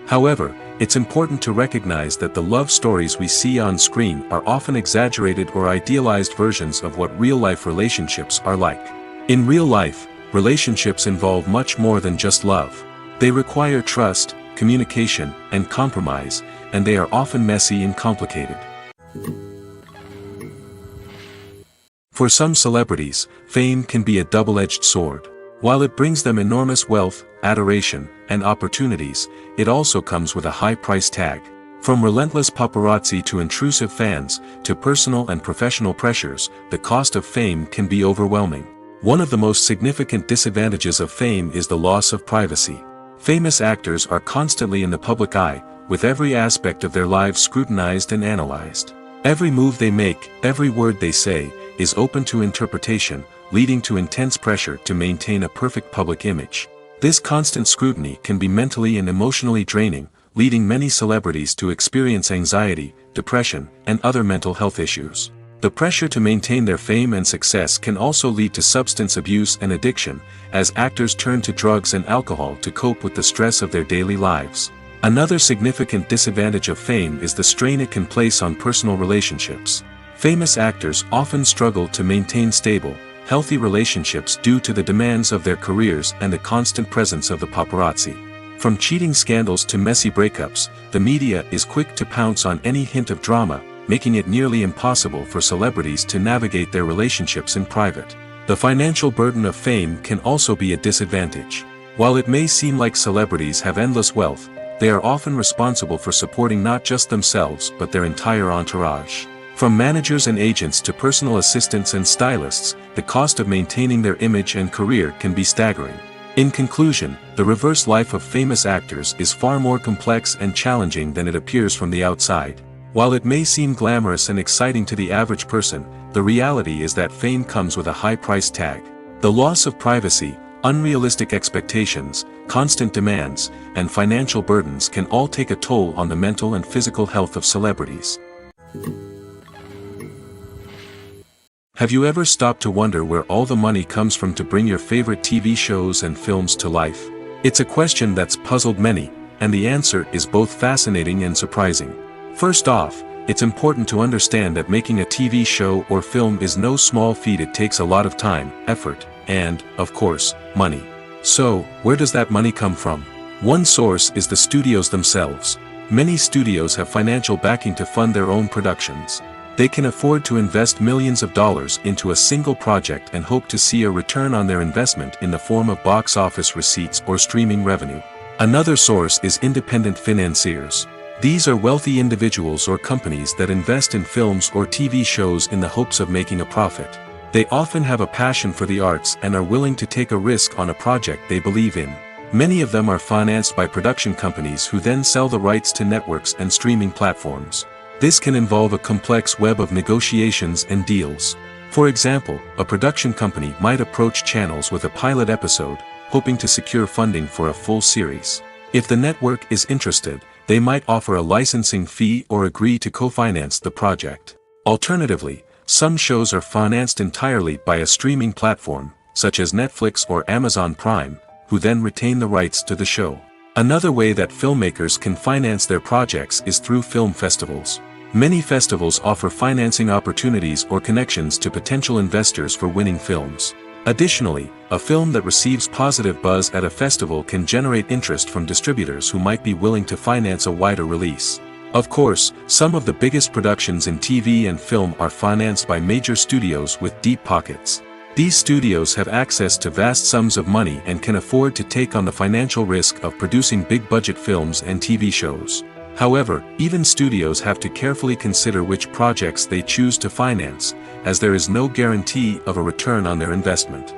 However, it's important to recognize that the love stories we see on screen are often exaggerated or idealized versions of what real-life relationships are like. In real life, relationships involve much more than just love. They require trust, communication, and compromise, and they are often messy and complicated. For some celebrities, fame can be a double-edged sword. While it brings them enormous wealth, adoration, and opportunities, it also comes with a high price tag. From relentless paparazzi to intrusive fans, to personal and professional pressures, the cost of fame can be overwhelming. One of the most significant disadvantages of fame is the loss of privacy. Famous actors are constantly in the public eye, with every aspect of their lives scrutinized and analyzed. Every move they make, every word they say, is open to interpretation, leading to intense pressure to maintain a perfect public image. This constant scrutiny can be mentally and emotionally draining, leading many celebrities to experience anxiety, depression, and other mental health issues. The pressure to maintain their fame and success can also lead to substance abuse and addiction, as actors turn to drugs and alcohol to cope with the stress of their daily lives. Another significant disadvantage of fame is the strain it can place on personal relationships. Famous actors often struggle to maintain stable, healthy relationships due to the demands of their careers and the constant presence of the paparazzi. From cheating scandals to messy breakups, the media is quick to pounce on any hint of drama, making it nearly impossible for celebrities to navigate their relationships in private. The financial burden of fame can also be a disadvantage. While it may seem like celebrities have endless wealth, they are often responsible for supporting not just themselves but their entire entourage. From managers and agents to personal assistants and stylists, the cost of maintaining their image and career can be staggering. In conclusion, the reverse life of famous actors is far more complex and challenging than it appears from the outside. While it may seem glamorous and exciting to the average person, the reality is that fame comes with a high price tag. The loss of privacy, unrealistic expectations, constant demands, and financial burdens can all take a toll on the mental and physical health of celebrities. Have you ever stopped to wonder where all the money comes from to bring your favorite TV shows and films to life? It's a question that's puzzled many, and the answer is both fascinating and surprising. First off, it's important to understand that making a TV show or film is no small feat. It takes a lot of time, effort, and, of course, money. So, where does that money come from? One source is the studios themselves. Many studios have financial backing to fund their own productions. They can afford to invest millions of dollars into a single project and hope to see a return on their investment in the form of box office receipts or streaming revenue. Another source is independent financiers. These are wealthy individuals or companies that invest in films or TV shows in the hopes of making a profit. They often have a passion for the arts and are willing to take a risk on a project they believe in. Many of them are financed by production companies who then sell the rights to networks and streaming platforms. This can involve a complex web of negotiations and deals. For example, a production company might approach channels with a pilot episode, hoping to secure funding for a full series. If the network is interested, they might offer a licensing fee or agree to co-finance the project. Alternatively, some shows are financed entirely by a streaming platform, such as Netflix or Amazon Prime, who then retain the rights to the show. Another way that filmmakers can finance their projects is through film festivals. Many festivals offer financing opportunities or connections to potential investors for winning films. Additionally, a film that receives positive buzz at a festival can generate interest from distributors who might be willing to finance a wider release. Of course, some of the biggest productions in TV and film are financed by major studios with deep pockets. These studios have access to vast sums of money and can afford to take on the financial risk of producing big-budget films and TV shows. However, even studios have to carefully consider which projects they choose to finance, as there is no guarantee of a return on their investment.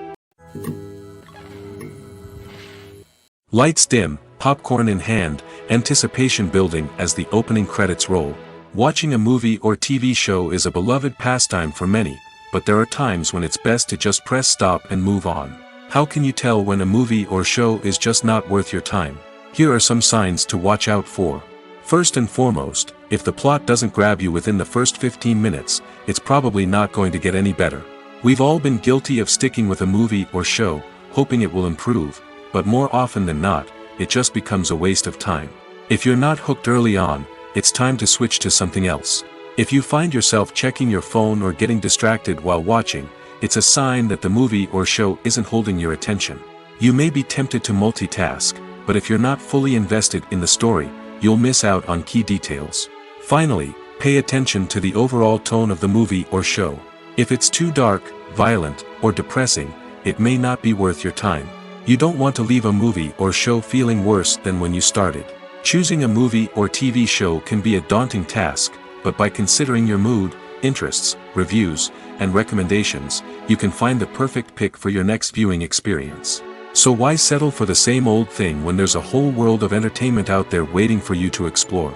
Lights dim, popcorn in hand, anticipation building as the opening credits roll. Watching a movie or TV show is a beloved pastime for many, but there are times when it's best to just press stop and move on. How can you tell when a movie or show is just not worth your time? Here are some signs to watch out for. First and foremost, if the plot doesn't grab you within the first 15 minutes, it's probably not going to get any better. We've all been guilty of sticking with a movie or show, hoping it will improve, but more often than not, it just becomes a waste of time. If you're not hooked early on, it's time to switch to something else. If you find yourself checking your phone or getting distracted while watching, it's a sign that the movie or show isn't holding your attention. You may be tempted to multitask, but if you're not fully invested in the story, you'll miss out on key details. Finally, pay attention to the overall tone of the movie or show. If it's too dark, violent, or depressing, it may not be worth your time. You don't want to leave a movie or show feeling worse than when you started. Choosing a movie or TV show can be a daunting task, but by considering your mood, interests, reviews, and recommendations, you can find the perfect pick for your next viewing experience. So why settle for the same old thing when there's a whole world of entertainment out there waiting for you to explore?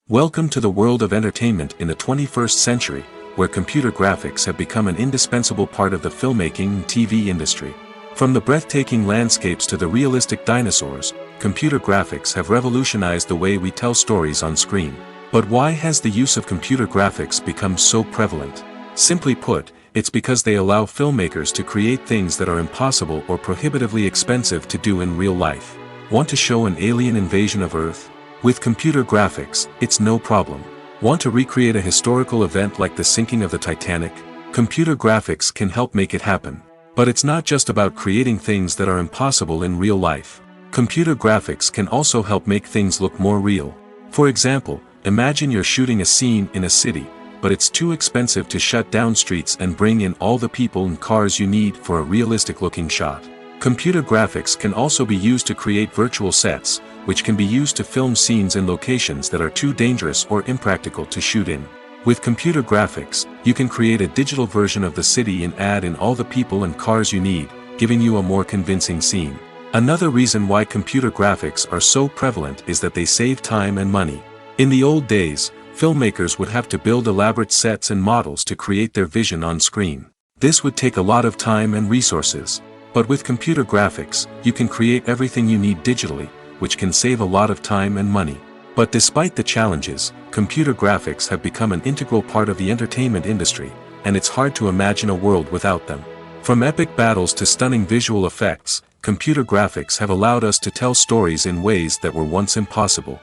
Welcome to the world of entertainment in the 21st century, where computer graphics have become an indispensable part of the filmmaking and TV industry. From the breathtaking landscapes to the realistic dinosaurs, computer graphics have revolutionized the way we tell stories on screen. But why has the use of computer graphics become so prevalent? Simply put, it's because they allow filmmakers to create things that are impossible or prohibitively expensive to do in real life. Want to show an alien invasion of Earth? With computer graphics, it's no problem. Want to recreate a historical event like the sinking of the Titanic? Computer graphics can help make it happen. But it's not just about creating things that are impossible in real life. Computer graphics can also help make things look more real. For example, imagine you're shooting a scene in a city, but it's too expensive to shut down streets and bring in all the people and cars you need for a realistic-looking shot. Computer graphics can also be used to create virtual sets, which can be used to film scenes in locations that are too dangerous or impractical to shoot in. With computer graphics, you can create a digital version of the city and add in all the people and cars you need, giving you a more convincing scene. Another reason why computer graphics are so prevalent is that they save time and money. In the old days, filmmakers would have to build elaborate sets and models to create their vision on screen. This would take a lot of time and resources. But with computer graphics, you can create everything you need digitally, which can save a lot of time and money. But despite the challenges, computer graphics have become an integral part of the entertainment industry, and it's hard to imagine a world without them. From epic battles to stunning visual effects, computer graphics have allowed us to tell stories in ways that were once impossible.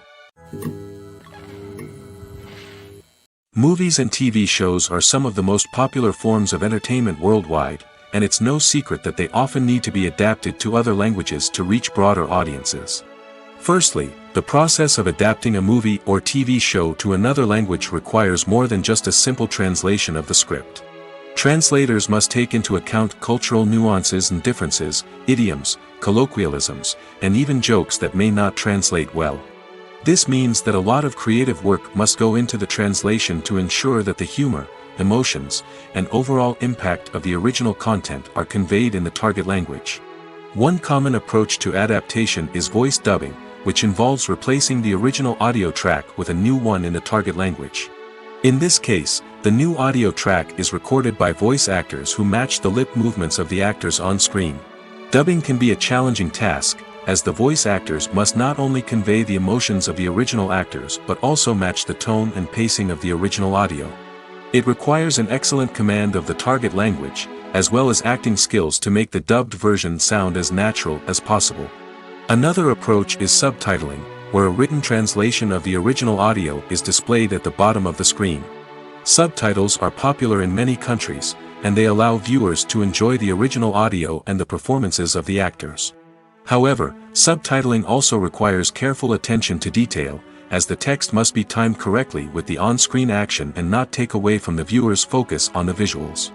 Movies and TV shows are some of the most popular forms of entertainment worldwide, and it's no secret that they often need to be adapted to other languages to reach broader audiences. Firstly, the process of adapting a movie or TV show to another language requires more than just a simple translation of the script. Translators must take into account cultural nuances and differences, idioms, colloquialisms, and even jokes that may not translate well. This means that a lot of creative work must go into the translation to ensure that the humor, emotions, and overall impact of the original content are conveyed in the target language. One common approach to adaptation is voice dubbing, which involves replacing the original audio track with a new one in the target language. In this case, the new audio track is recorded by voice actors who match the lip movements of the actors on screen. Dubbing can be a challenging task, as the voice actors must not only convey the emotions of the original actors but also match the tone and pacing of the original audio. It requires an excellent command of the target language, as well as acting skills to make the dubbed version sound as natural as possible. Another approach is subtitling, where a written translation of the original audio is displayed at the bottom of the screen. Subtitles are popular in many countries, and they allow viewers to enjoy the original audio and the performances of the actors. However, subtitling also requires careful attention to detail, as the text must be timed correctly with the on-screen action and not take away from the viewer's focus on the visuals.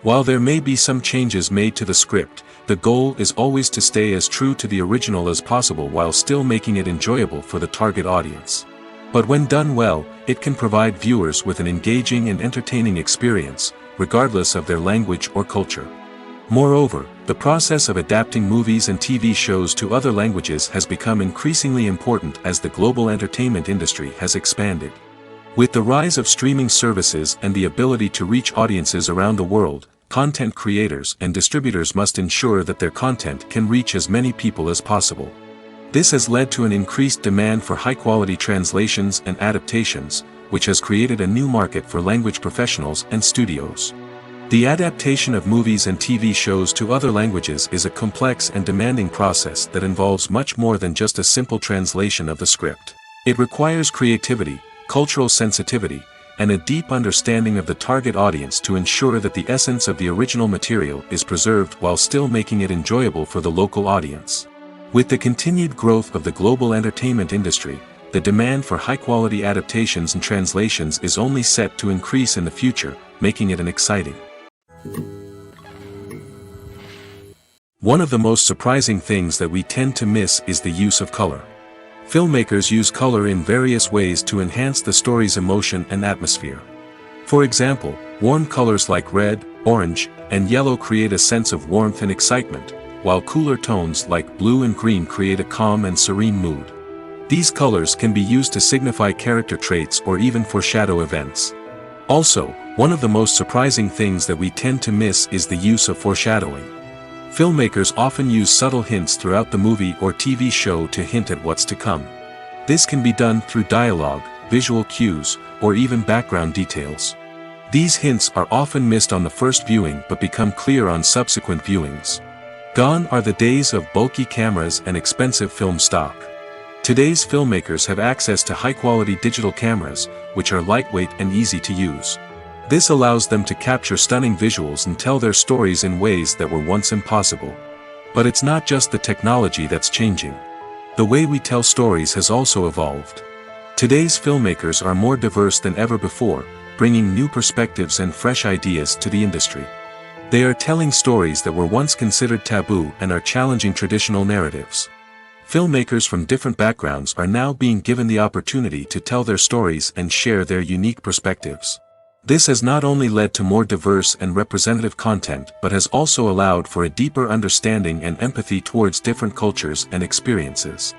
While there may be some changes made to the script, the goal is always to stay as true to the original as possible while still making it enjoyable for the target audience. But when done well, it can provide viewers with an engaging and entertaining experience, regardless of their language or culture. Moreover, the process of adapting movies and TV shows to other languages has become increasingly important as the global entertainment industry has expanded. With the rise of streaming services and the ability to reach audiences around the world, content creators and distributors must ensure that their content can reach as many people as possible. This has led to an increased demand for high-quality translations and adaptations, which has created a new market for language professionals and studios. The adaptation of movies and TV shows to other languages is a complex and demanding process that involves much more than just a simple translation of the script. It requires creativity, cultural sensitivity, and a deep understanding of the target audience to ensure that the essence of the original material is preserved while still making it enjoyable for the local audience. With the continued growth of the global entertainment industry, the demand for high-quality adaptations and translations is only set to increase in the future, making it an exciting. One of the most surprising things that we tend to miss is the use of color. Filmmakers use color in various ways to enhance the story's emotion and atmosphere. For example, warm colors like red, orange, and yellow create a sense of warmth and excitement, while cooler tones like blue and green create a calm and serene mood. These colors can be used to signify character traits or even foreshadow events. Also, one of the most surprising things that we tend to miss is the use of foreshadowing. Filmmakers often use subtle hints throughout the movie or TV show to hint at what's to come. This can be done through dialogue, visual cues, or even background details. These hints are often missed on the first viewing but become clear on subsequent viewings. Gone are the days of bulky cameras and expensive film stock. Today's filmmakers have access to high-quality digital cameras, which are lightweight and easy to use. This allows them to capture stunning visuals and tell their stories in ways that were once impossible. But it's not just the technology that's changing. The way we tell stories has also evolved. Today's filmmakers are more diverse than ever before, bringing new perspectives and fresh ideas to the industry. They are telling stories that were once considered taboo and are challenging traditional narratives. Filmmakers from different backgrounds are now being given the opportunity to tell their stories and share their unique perspectives. This has not only led to more diverse and representative content but has also allowed for a deeper understanding and empathy towards different cultures and experiences.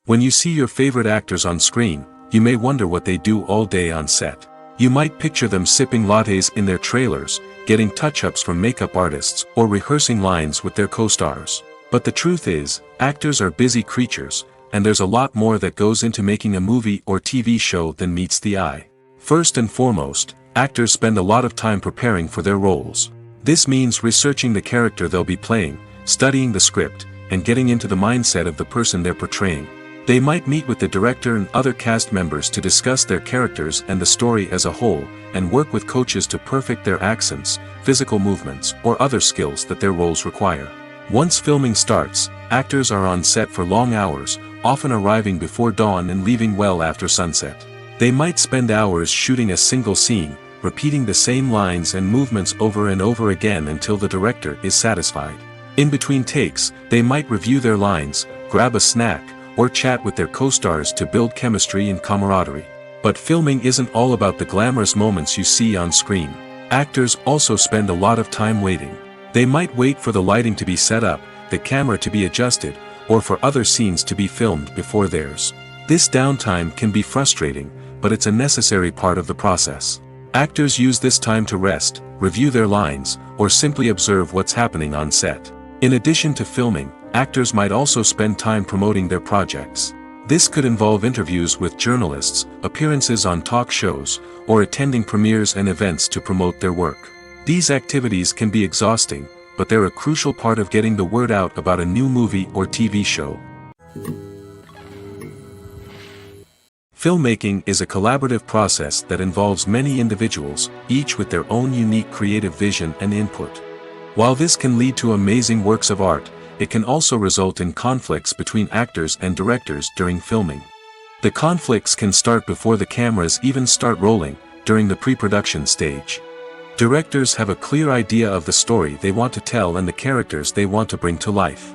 When you see your favorite actors on screen, you may wonder what they do all day on set. You might picture them sipping lattes in their trailers, getting touch-ups from makeup artists, or rehearsing lines with their co-stars. But the truth is, actors are busy creatures, and there's a lot more that goes into making a movie or TV show than meets the eye. First and foremost, actors spend a lot of time preparing for their roles. This means researching the character they'll be playing, studying the script, and getting into the mindset of the person they're portraying. They might meet with the director and other cast members to discuss their characters and the story as a whole, and work with coaches to perfect their accents, physical movements, or other skills that their roles require. Once filming starts, actors are on set for long hours, often arriving before dawn and leaving well after sunset. They might spend hours shooting a single scene, repeating the same lines and movements over and over again until the director is satisfied. In between takes, they might review their lines, grab a snack, or chat with their co-stars to build chemistry and camaraderie. But filming isn't all about the glamorous moments you see on screen. Actors also spend a lot of time waiting. They might wait for the lighting to be set up, the camera to be adjusted, or for other scenes to be filmed before theirs. This downtime can be frustrating, but it's a necessary part of the process. Actors use this time to rest, review their lines, or simply observe what's happening on set. In addition to filming, actors might also spend time promoting their projects. This could involve interviews with journalists, appearances on talk shows, or attending premieres and events to promote their work. These activities can be exhausting, but they're a crucial part of getting the word out about a new movie or TV show. Filmmaking is a collaborative process that involves many individuals, each with their own unique creative vision and input. While this can lead to amazing works of art, it can also result in conflicts between actors and directors during filming. The conflicts can start before the cameras even start rolling, during the pre-production stage. Directors have a clear idea of the story they want to tell and the characters they want to bring to life.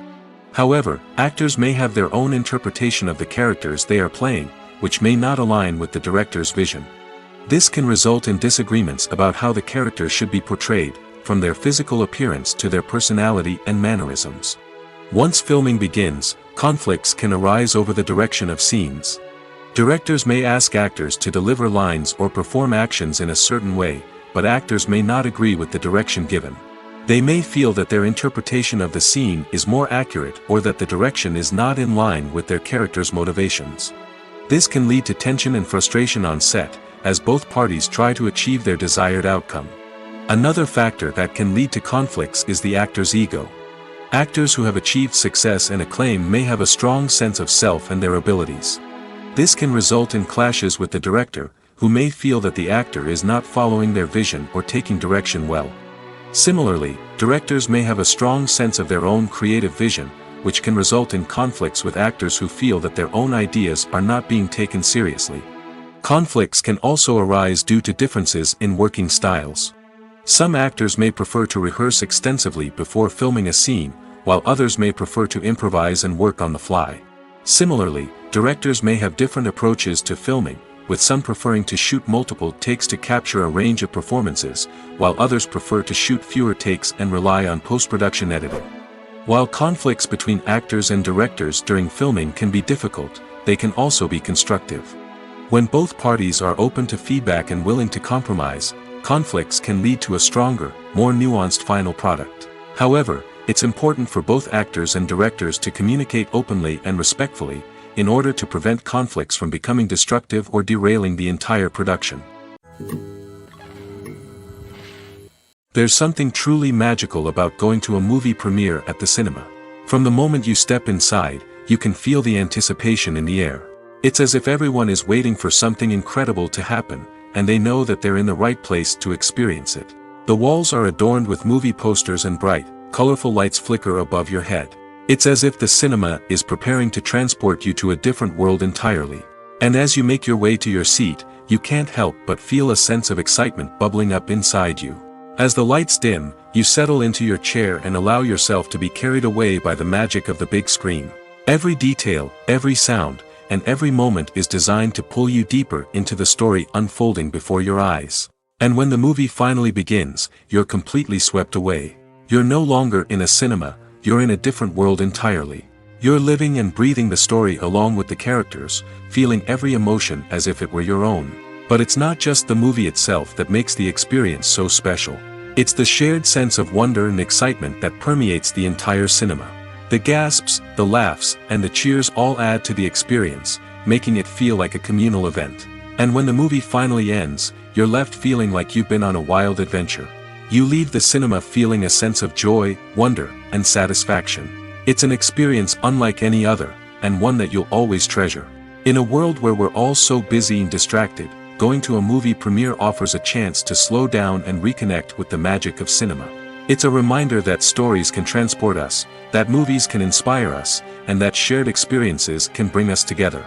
However, actors may have their own interpretation of the characters they are playing, which may not align with the director's vision. This can result in disagreements about how the characters should be portrayed, from their physical appearance to their personality and mannerisms. Once filming begins, conflicts can arise over the direction of scenes. Directors may ask actors to deliver lines or perform actions in a certain way, but actors may not agree with the direction given. They may feel that their interpretation of the scene is more accurate or that the direction is not in line with their character's motivations. This can lead to tension and frustration on set, as both parties try to achieve their desired outcome. Another factor that can lead to conflicts is the actor's ego. Actors who have achieved success and acclaim may have a strong sense of self and their abilities. This can result in clashes with the director, who may feel that the actor is not following their vision or taking direction well. Similarly, directors may have a strong sense of their own creative vision, which can result in conflicts with actors who feel that their own ideas are not being taken seriously. Conflicts can also arise due to differences in working styles. Some actors may prefer to rehearse extensively before filming a scene, while others may prefer to improvise and work on the fly. Similarly, directors may have different approaches to filming, with some preferring to shoot multiple takes to capture a range of performances, while others prefer to shoot fewer takes and rely on post-production editing. While conflicts between actors and directors during filming can be difficult, they can also be constructive. When both parties are open to feedback and willing to compromise, conflicts can lead to a stronger, more nuanced final product. However, it's important for both actors and directors to communicate openly and respectfully, in order to prevent conflicts from becoming destructive or derailing the entire production. There's something truly magical about going to a movie premiere at the cinema. From the moment you step inside, you can feel the anticipation in the air. It's as if everyone is waiting for something incredible to happen, and they know that they're in the right place to experience it. The walls are adorned with movie posters and bright, colorful lights flicker above your head. It's as if the cinema is preparing to transport you to a different world entirely. And as you make your way to your seat, you can't help but feel a sense of excitement bubbling up inside you. As the lights dim, you settle into your chair and allow yourself to be carried away by the magic of the big screen. Every detail, every sound, and every moment is designed to pull you deeper into the story unfolding before your eyes. And when the movie finally begins, you're completely swept away. You're no longer in a cinema, you're in a different world entirely. You're living and breathing the story along with the characters, feeling every emotion as if it were your own. But it's not just the movie itself that makes the experience so special. It's the shared sense of wonder and excitement that permeates the entire cinema. The gasps, the laughs, and the cheers all add to the experience, making it feel like a communal event. And when the movie finally ends, you're left feeling like you've been on a wild adventure. You leave the cinema feeling a sense of joy, wonder, and satisfaction. It's an experience unlike any other, and one that you'll always treasure. In a world where we're all so busy and distracted, going to a movie premiere offers a chance to slow down and reconnect with the magic of cinema. It's a reminder that stories can transport us, that movies can inspire us, and that shared experiences can bring us together.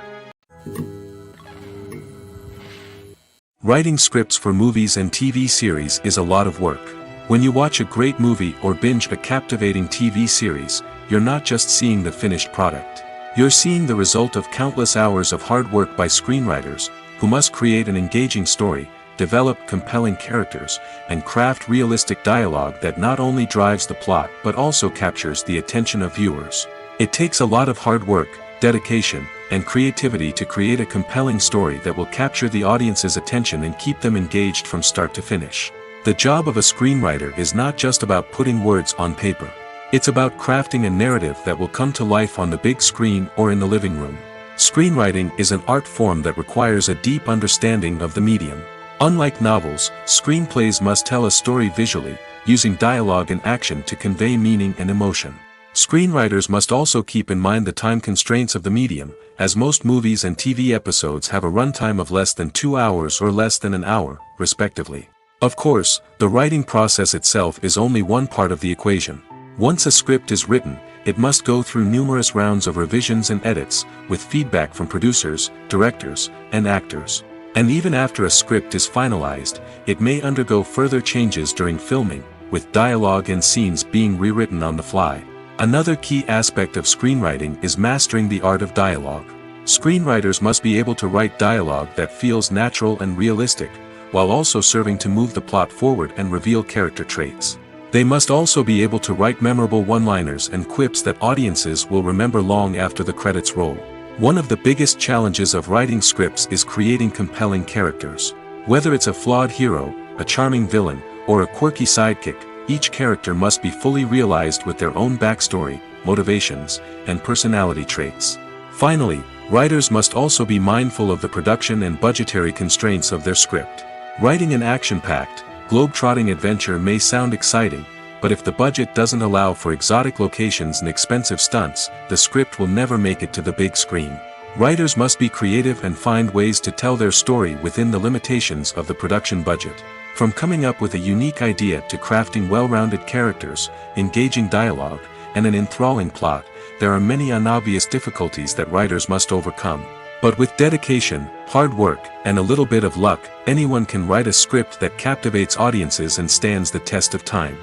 Writing scripts for movies and TV series is a lot of work. When you watch a great movie or binge a captivating TV series, you're not just seeing the finished product. You're seeing the result of countless hours of hard work by screenwriters, who must create an engaging story, develop compelling characters, and craft realistic dialogue that not only drives the plot but also captures the attention of viewers. It takes a lot of hard work, dedication, and creativity to create a compelling story that will capture the audience's attention and keep them engaged from start to finish. The job of a screenwriter is not just about putting words on paper. It's about crafting a narrative that will come to life on the big screen or in the living room. Screenwriting is an art form that requires a deep understanding of the medium. Unlike novels, screenplays must tell a story visually, using dialogue and action to convey meaning and emotion. Screenwriters must also keep in mind the time constraints of the medium, as most movies and TV episodes have a runtime of less than 2 hours or less than an hour, respectively. Of course, the writing process itself is only one part of the equation. Once a script is written, it must go through numerous rounds of revisions and edits, with feedback from producers, directors, and actors. And even after a script is finalized, it may undergo further changes during filming, with dialogue and scenes being rewritten on the fly. Another key aspect of screenwriting is mastering the art of dialogue. Screenwriters must be able to write dialogue that feels natural and realistic, while also serving to move the plot forward and reveal character traits. They must also be able to write memorable one-liners and quips that audiences will remember long after the credits roll. One of the biggest challenges of writing scripts is creating compelling characters. Whether it's a flawed hero, a charming villain, or a quirky sidekick, each character must be fully realized with their own backstory, motivations, and personality traits. Finally, writers must also be mindful of the production and budgetary constraints of their script. Writing an action-packed, globe-trotting adventure may sound exciting, but if the budget doesn't allow for exotic locations and expensive stunts, the script will never make it to the big screen. Writers must be creative and find ways to tell their story within the limitations of the production budget. From coming up with a unique idea to crafting well-rounded characters, engaging dialogue, and an enthralling plot, there are many unobvious difficulties that writers must overcome. But with dedication, hard work, and a little bit of luck, anyone can write a script that captivates audiences and stands the test of time.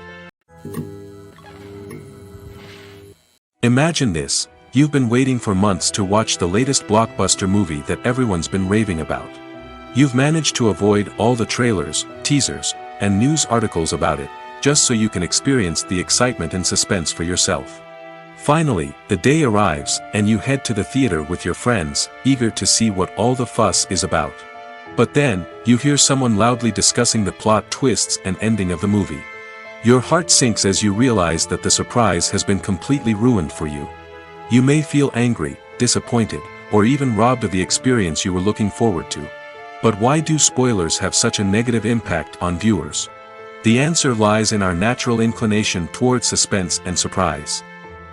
Imagine this: you've been waiting for months to watch the latest blockbuster movie that everyone's been raving about. You've managed to avoid all the trailers, teasers, and news articles about it, just so you can experience the excitement and suspense for yourself. Finally, the day arrives, and you head to the theater with your friends, eager to see what all the fuss is about. But then, you hear someone loudly discussing the plot twists and ending of the movie. Your heart sinks as you realize that the surprise has been completely ruined for you. You may feel angry, disappointed, or even robbed of the experience you were looking forward to. But why do spoilers have such a negative impact on viewers? The answer lies in our natural inclination toward suspense and surprise.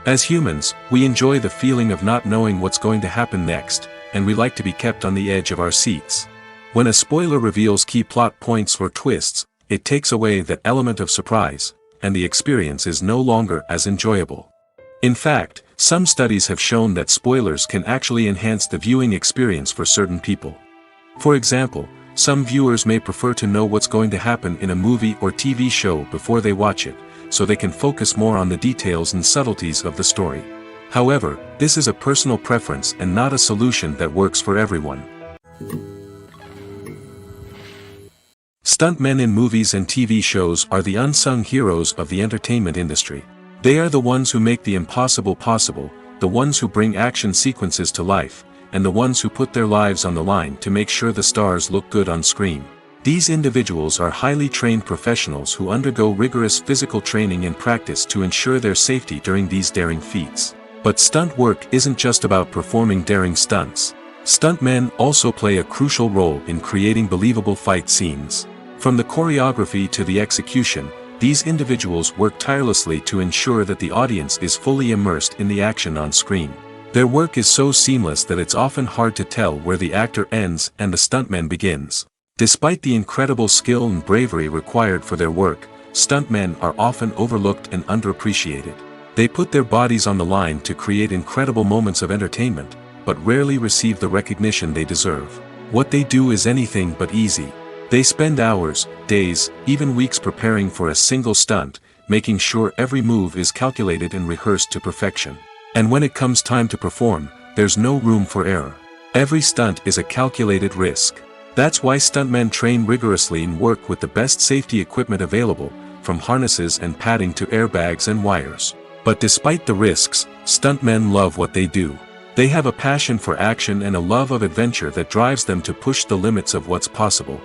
As humans, we enjoy the feeling of not knowing what's going to happen next, and we like to be kept on the edge of our seats. When a spoiler reveals key plot points or twists, it takes away that element of surprise, and the experience is no longer as enjoyable. In fact, some studies have shown that spoilers can actually enhance the viewing experience for certain people. For example, some viewers may prefer to know what's going to happen in a movie or TV show before they watch it, so they can focus more on the details and subtleties of the story. However, this is a personal preference and not a solution that works for everyone. Stuntmen in movies and TV shows are the unsung heroes of the entertainment industry. They are the ones who make the impossible possible, the ones who bring action sequences to life, and the ones who put their lives on the line to make sure the stars look good on screen. These individuals are highly trained professionals who undergo rigorous physical training and practice to ensure their safety during these daring feats. But stunt work isn't just about performing daring stunts. Stuntmen also play a crucial role in creating believable fight scenes. From the choreography to the execution, these individuals work tirelessly to ensure that the audience is fully immersed in the action on screen. Their work is so seamless that it's often hard to tell where the actor ends and the stuntman begins. Despite the incredible skill and bravery required for their work, stuntmen are often overlooked and underappreciated. They put their bodies on the line to create incredible moments of entertainment, but rarely receive the recognition they deserve. What they do is anything but easy. They spend hours, days, even weeks preparing for a single stunt, making sure every move is calculated and rehearsed to perfection. And when it comes time to perform, there's no room for error. Every stunt is a calculated risk. That's why stuntmen train rigorously and work with the best safety equipment available, from harnesses and padding to airbags and wires. But despite the risks, stuntmen love what they do. They have a passion for action and a love of adventure that drives them to push the limits of what's possible.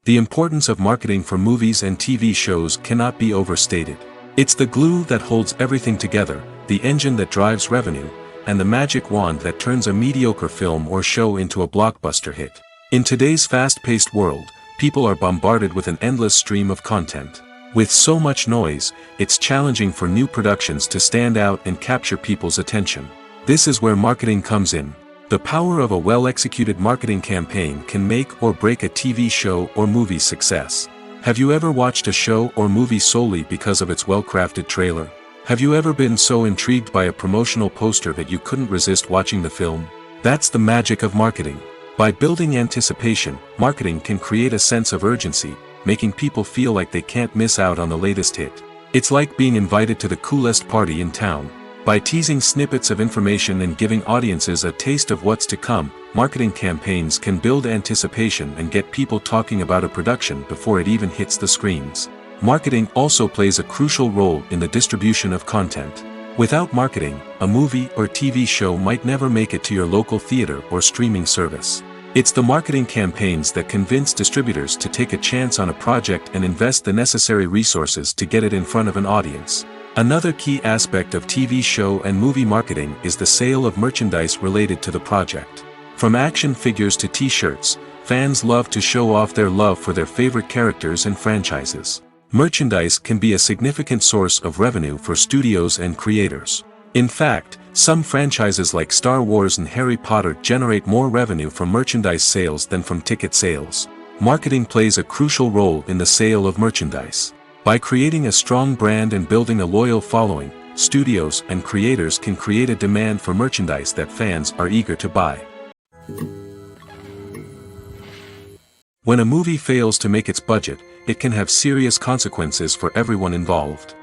The importance of marketing for movies and TV shows cannot be overstated. It's the glue that holds everything together, the engine that drives revenue, and the magic wand that turns a mediocre film or show into a blockbuster hit. In today's fast-paced world, people are bombarded with an endless stream of content. With so much noise, it's challenging for new productions to stand out and capture people's attention. This is where marketing comes in. The power of a well-executed marketing campaign can make or break a TV show or movie's success. Have you ever watched a show or movie solely because of its well-crafted trailer? Have you ever been so intrigued by a promotional poster that you couldn't resist watching the film? That's the magic of marketing. By building anticipation, marketing can create a sense of urgency, making people feel like they can't miss out on the latest hit. It's like being invited to the coolest party in town. By teasing snippets of information and giving audiences a taste of what's to come, marketing campaigns can build anticipation and get people talking about a production before it even hits the screens. Marketing also plays a crucial role in the distribution of content. Without marketing, a movie or TV show might never make it to your local theater or streaming service. It's the marketing campaigns that convince distributors to take a chance on a project and invest the necessary resources to get it in front of an audience. Another key aspect of TV show and movie marketing is the sale of merchandise related to the project. From action figures to t-shirts, fans love to show off their love for their favorite characters and franchises. Merchandise can be a significant source of revenue for studios and creators. In fact, some franchises like Star Wars and Harry Potter generate more revenue from merchandise sales than from ticket sales. Marketing plays a crucial role in the sale of merchandise. By creating a strong brand and building a loyal following, studios and creators can create a demand for merchandise that fans are eager to buy. When a movie fails to make its budget, it can have serious consequences for everyone involved.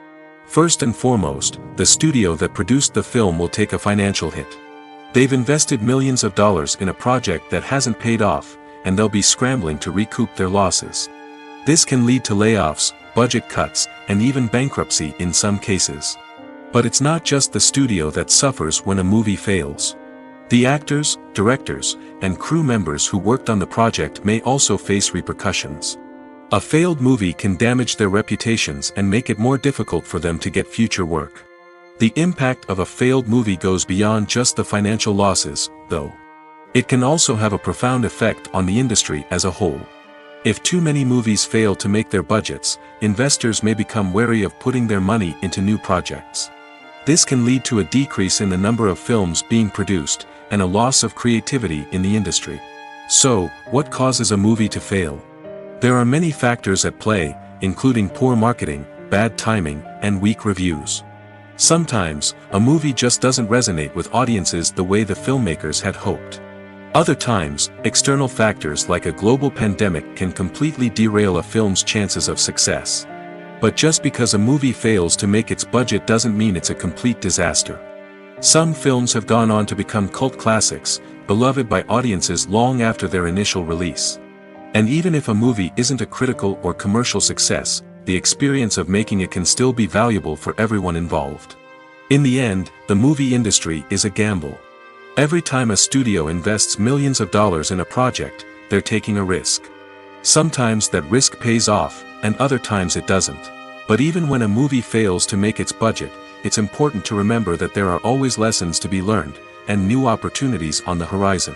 First and foremost, the studio that produced the film will take a financial hit. They've invested millions of dollars in a project that hasn't paid off, and they'll be scrambling to recoup their losses. This can lead to layoffs, budget cuts, and even bankruptcy in some cases. But it's not just the studio that suffers when a movie fails. The actors, directors, and crew members who worked on the project may also face repercussions. A failed movie can damage their reputations and make it more difficult for them to get future work. The impact of a failed movie goes beyond just the financial losses, though. It can also have a profound effect on the industry as a whole. If too many movies fail to make their budgets, investors may become wary of putting their money into new projects. This can lead to a decrease in the number of films being produced, and a loss of creativity in the industry. So, what causes a movie to fail? There are many factors at play, including poor marketing, bad timing, and weak reviews. Sometimes, a movie just doesn't resonate with audiences the way the filmmakers had hoped. Other times, external factors like a global pandemic can completely derail a film's chances of success. But just because a movie fails to make its budget doesn't mean it's a complete disaster. Some films have gone on to become cult classics, beloved by audiences long after their initial release. And even if a movie isn't a critical or commercial success, the experience of making it can still be valuable for everyone involved. In the end, the movie industry is a gamble. Every time a studio invests millions of dollars in a project, they're taking a risk. Sometimes that risk pays off, and other times it doesn't. But even when a movie fails to make its budget, it's important to remember that there are always lessons to be learned, and new opportunities on the horizon.